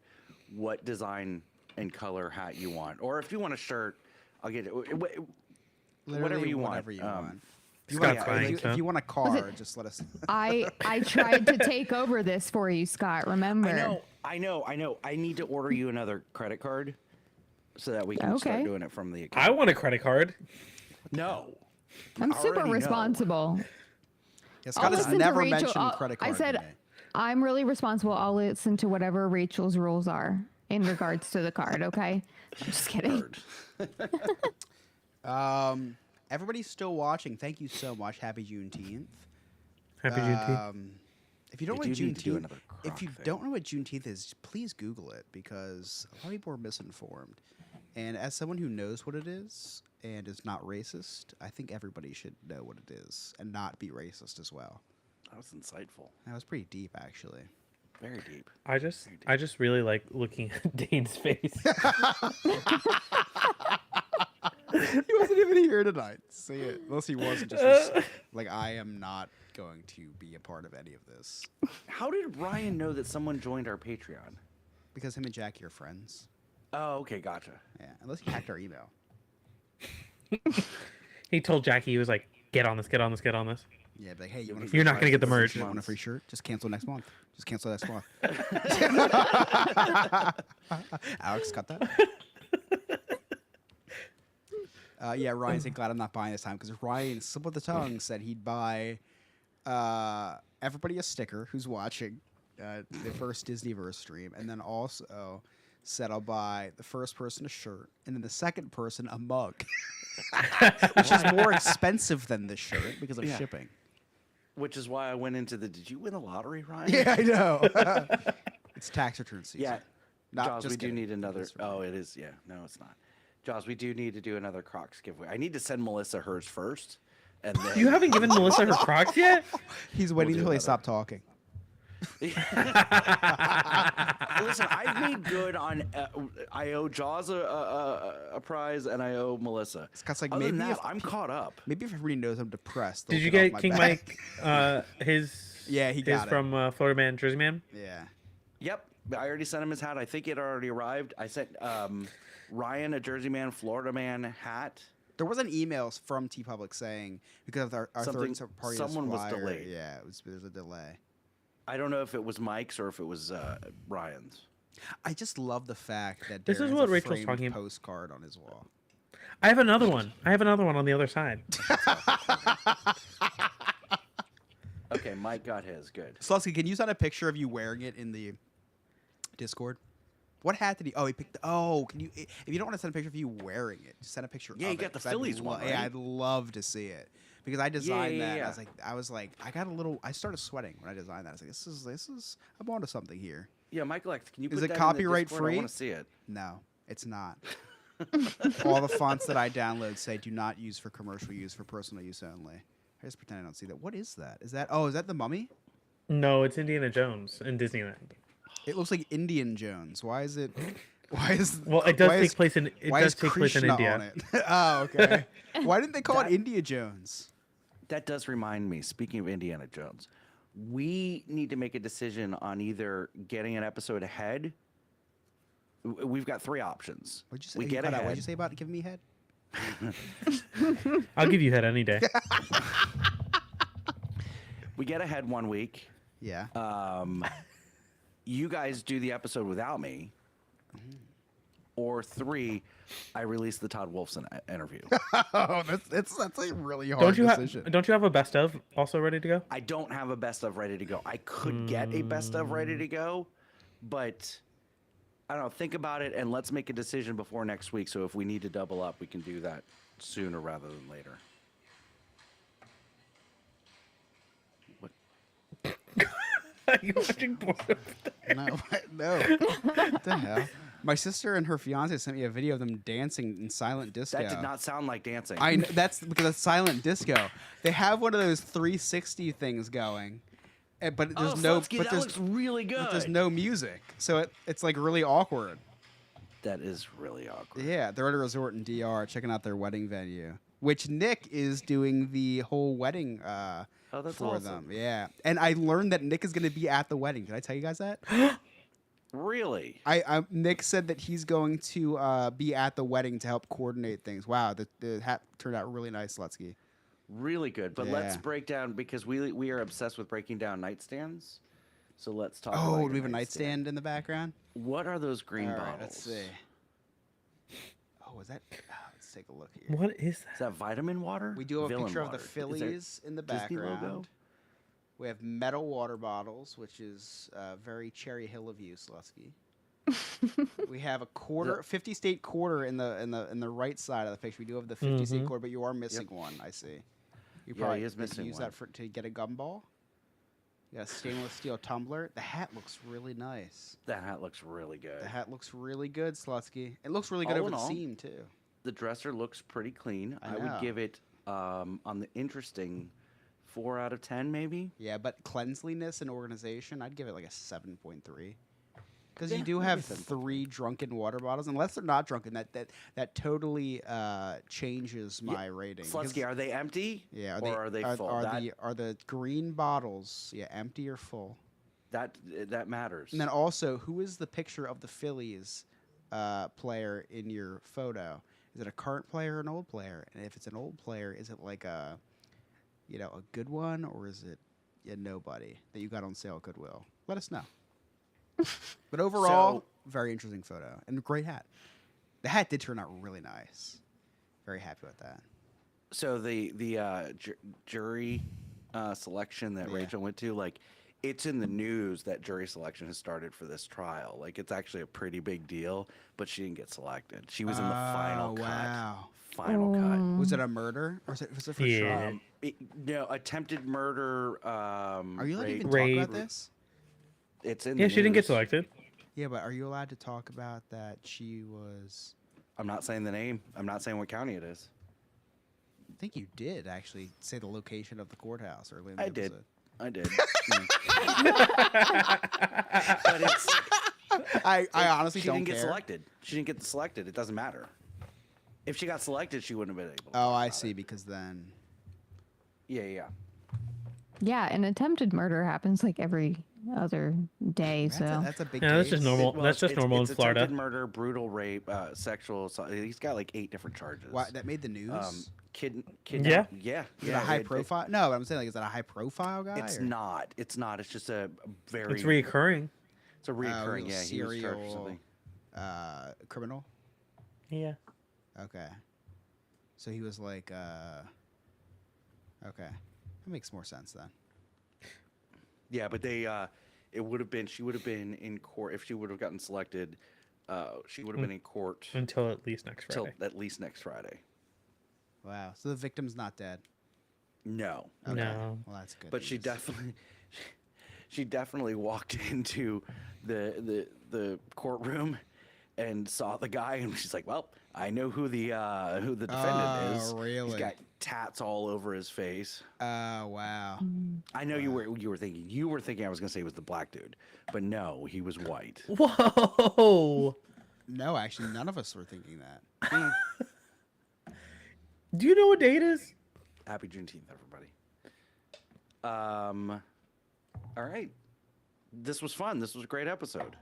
what design and color hat you want, or if you want a shirt, I'll get it. Literally Whatever you want. Whatever you want. If you, Scott's want, buying if, you, some. if you want a car, just let us. I tried to take over this for you, Scott. Remember? I know. I need to order you another credit card so that we can start Okay. doing it from the account. I want a credit card. No. I'm I super already know. responsible. Yeah, I'll Scott has listen to never Rachel. mentioned credit card. I said to me. I'm really responsible. I'll listen to whatever Rachel's rules are in regards to the card. Okay, I'm just kidding. Everybody's still watching. Thank you so much. Happy Juneteenth. Happy Juneteenth. If you don't We know what do need to do Juneteenth, another if you croc thing. don't know what Juneteenth is, please Google it because a lot of people are misinformed. And as someone who knows what it is and is not racist, I think everybody should know what it is and not be racist as well. That was insightful. That was pretty deep, actually. Very deep. I just really like looking at Dane's face. He wasn't even here tonight. See it, unless he wasn't just like I am not going to be a part of any of this How did Ryan know that someone joined our Patreon? because him and Jackie are friends. Oh, okay, gotcha. Yeah, unless he hacked our email. He told Jackie, he was like, get on this, get on this, get on this. Yeah, be like, hey, you want You're not gonna get the merch. Want a free shirt? Just cancel next month. Just cancel next month. Alex, got that? Yeah, Ryan said, glad I'm not buying this time because Ryan, slip of the tongue, said he'd buy everybody a sticker who's watching the first Disneyverse stream, and then also said I'll buy the first person a shirt, and then the second person a mug, which is more expensive than this shirt because of Yeah. shipping. Which is why I went into the. Did you win the lottery, Ryan? Yeah, I know. It's tax return season. Yeah. Not Jaws, just we do kidding. need another. That's Oh, right. it is. Yeah, no, it's not. Jaws, we do need to do another Crocs giveaway. I need to send Melissa hers first, and then You haven't given Melissa her Crocs yet? He's waiting do until they another. stop talking. Listen, I've made good on. I owe Jaws a prize, and I owe Melissa. Scott's like, Other than maybe that, if- I'm caught up. Maybe if everybody knows I'm depressed. they'll Did you off get my King back. Mike his Yeah, he got his it. from Florida Man, Jersey Man? Yeah. Yep, I already sent him his hat. I think it already arrived. I sent Ryan a Jersey Man, Florida Man hat. There wasn't emails from T Public saying because of our Something- third party someone was supplier, delayed. Yeah, there's a delay. I don't know if it was Mike's or if it was Ryan's. I just love the fact that This Darren is has what a Rachel's framed talking about. postcard on his wall. I have another one. I have another one on the other side. Okay, Mike got his. Good. Slusky, can you send a picture of you wearing it in the Discord? What hat did he? Oh, he picked. Oh, can you? If you don't want to send a picture of you wearing it, just send a picture. Yeah, of you got it, the 'cause I'd Phillies one, Yeah, right? I'd love to see it because I designed yeah, that. yeah. I was like, I got a little. I started sweating when I designed that. I was like, this is. I'm onto something here. Yeah, Michael X, can you Is put it that in the copyright Discord? free? I want to see it. No, it's not. All the fonts that I download say do not use for commercial use, for personal use only. I just pretend I don't see that. What is that? Is that? Oh, is that the Mummy? No, it's Indiana Jones in Disneyland. It looks like Indian Jones. Why is it? Why is? Well, it does why take is- place in why is Krishna India. on it? Oh, okay. Why didn't they call That- it India Jones? That does remind me, speaking of Indiana Jones, we need to make a decision on either getting an episode ahead. We've got three options. What'd you say? We You get cut out. ahead. What'd you say about giving me head? I'll give you head any day. We get ahead 1 week. Yeah. You guys do the episode without me. Or 3, I release the Todd Wolfson interview. Oh, that's a really hard Don't you decision. have? Don't you have a best of also ready to go? I don't have a best of ready to go. I could get a best of ready to go, but I don't know. Think about it and let's make a decision before next week. So if we need to double up, we can do that sooner rather than later. What? Are you watching porn? No, no. What the hell? My sister and her fiance sent me a video of them dancing in silent disco. That did not sound like dancing. That's because it's silent disco. They have one of those 360 things going, but there's Slutsky, but that there's looks really good. but there's no music, so it's like really awkward. That is really awkward. Yeah, they're at a resort in DR checking out their wedding venue, which Nick is doing the whole wedding Oh, that's for awesome. them. Yeah, and I learned that Nick is going to be at the wedding. Did I tell you guys that? Really? Nick said that he's going to be at the wedding to help coordinate things. Wow, the hat turned out really nice, Slutsky. Really good. But let's Yeah. break down because we are obsessed with breaking down nightstands. So let's talk. Oh, about do we have a your nightstand in the background? What are those green All bottles? right, let's see. Oh, is that? Let's take a look here. What is Is that vitamin water? We do have a Villain picture of the water. Is there Phillies in the Disney background. logo? We have metal water bottles, which is very Cherry Hill of you, Slusky. We have a quarter, 50 state quarter in the right side of the picture. We do have the 50 state quarter, but you are missing one. I see. You Yeah, he is did you missing use one. that to get a gumball. You got a stainless steel tumbler. The hat looks really nice. That hat looks really good. The hat looks really good, Slutsky. It looks really good All over in the all, seam too. The dresser looks pretty clean. I I would know. give it on the interesting 4 out of 10 maybe. Yeah, but cleanliness and organization, I'd give it like a 7.3. Because Yeah, you do maybe have 7.3. 3 drunken water bottles. Unless they're not drunken, that totally changes my rating. 'Cause- Slutsky, are they empty? yeah, or are they full? Are the green bottles empty or full? that matters. And then also, who is the picture of the Phillies player in your photo? Is it a current player or an old player? And if it's an old player, is it like a good one, or is it a nobody that you got on sale at Goodwill? Let us know. But overall, So- very interesting photo and a great hat. The hat did turn out really nice. Very happy with that. So the jury selection that Yeah. Rachel went to, like, it's in the news that jury selection has started for this trial. Like, it's actually a pretty big deal, but she didn't get selected. She was in the final cut. Wow. Final cut. Was it a murder, or was it for Yeah. sure? No, attempted murder. Are you allowed to rape. even talk Rape. about this? It's in. Yeah, the she didn't get news. selected. Yeah, but are you allowed to talk about that she was? I'm not saying the name. I'm not saying what county it is. I think you did actually say the location of the courthouse earlier in the I did. episode. I did. But it's. I honestly She don't didn't get care. selected. She didn't get selected. It doesn't matter. If she got selected, she wouldn't have been able. To Oh, talk I about see. it. Because then, Yeah. Yeah, an attempted murder happens like every other day. that's a big. Yeah, that's just case. normal. Well, That's just it's- normal it's in Florida. Attempted murder, brutal rape, sexual assault. He's got like 8 different charges. Why, that made the news. Kidnap. Yeah. Yeah. Is it a high profile? No, but I'm saying like, is that a high profile guy? It's or? not. It's not. It's just a very. It's reoccurring. It's a reoccurring. he Yeah, was he was charged for serial- something. Criminal. Yeah. Okay. So he was like, okay, that makes more sense then. Yeah, but they. It would have been. She would have been in court if she would have gotten selected. She would have been in court Until at least next till Friday. at least next Friday. Wow. So the victim's not dead. No. Okay. No. Well, that's good. But she news. definitely she definitely walked into the courtroom and saw the guy, and she's like, "Well, I know who the defendant is. really? He's got tats all over his face." Oh wow. I know you were thinking I was gonna say it was the black dude, but no, he was white. Whoa. No, actually, none of us were thinking that. Do you know what day it is? Happy Juneteenth, everybody. All right, this was fun. This was a great episode.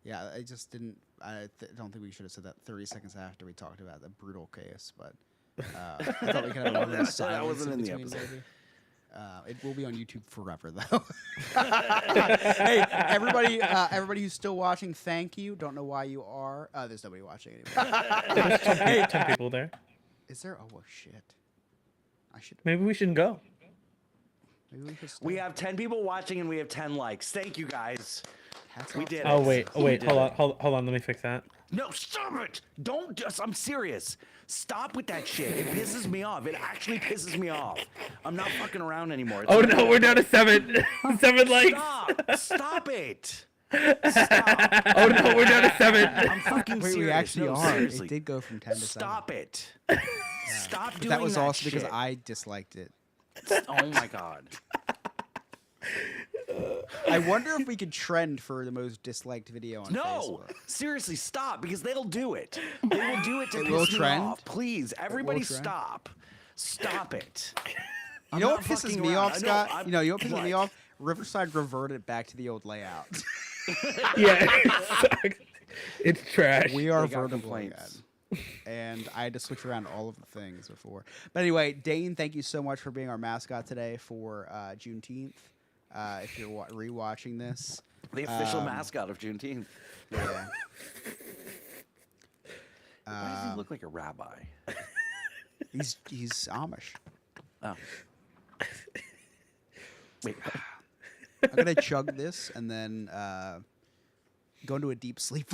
Yeah, I just didn't. Don't think we should have said that 30 seconds after we talked about the brutal case, but I thought we could have a little That silence wasn't in the between, episode. maybe. It will be on YouTube forever, though. Hey, everybody who's still watching, thank you. Don't know why you are. There's nobody watching anymore. Hey, 10 people there. Is there? Oh, well, shit. I should. Maybe we shouldn't go. Maybe we should. We start. have 10 people watching and we have 10 likes. Thank you guys. Hats We off. did. Oh it. wait, We wait, did hold it. on, hold on. Let me fix that. No, stop it! Don't just. I'm serious. Stop with that shit. It pisses me off. It actually pisses me off. I'm not fucking around anymore. It's Oh not- no, we're down to 7. 7 likes. Stop! Stop it! Oh no, we're down to 7. I'm fucking Wait, serious. we actually No, are. Seriously. It did go from 10 to 7. Stop it! Stop But doing that was also shit. because I disliked it. Oh my god. I wonder if we could trend for the most disliked video on No, Facebook. seriously, stop because they'll do it. They will do it to It piss will me trend? off. Please, everybody, trend? stop. Stop it. You know what pisses me off, Scott? I'm- You know what pisses me what? off? Riverside reverted back to the old layout. Yeah, it sucks. It's trash. We are They got vertical complaints. again. And I had to switch around all of the things before. But anyway, Dane, thank you so much for being our mascot today for Juneteenth. If you're rewatching this, The official mascot of Juneteenth. yeah. Why does he look like a rabbi? He's Amish. Oh. Wait. I'm gonna chug this and then go into a deep sleep.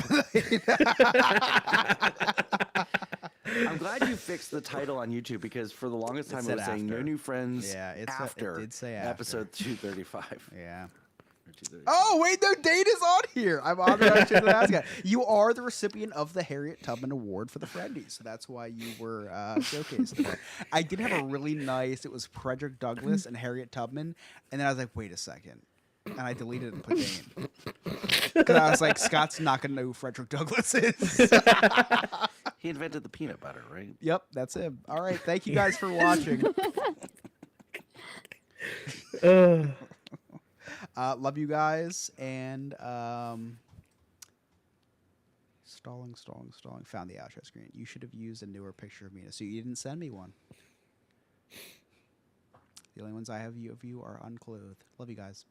I'm glad you fixed the title on YouTube because for the longest time it said was saying "No after. New Friends." Yeah, it after did say after. episode 235. Yeah. Or 235. Oh wait, no date is on here. I'm honored I should have asked. You are the recipient of the Harriet Tubman Award for the Friendies, so that's why you were showcased today. I did have a really nice. It was Frederick Douglass and Harriet Tubman, and then I was like, wait a second, and I deleted it and put Dane because I was like, Scott's not gonna know who Frederick Douglass is. He invented the peanut butter, right? Yep, that's him. All right, thank you guys for watching. Love you guys, and stalling. Found the outro screen. You should have used a newer picture of Mina, so you didn't send me one. The only ones I have of you are unclothed. Love you guys.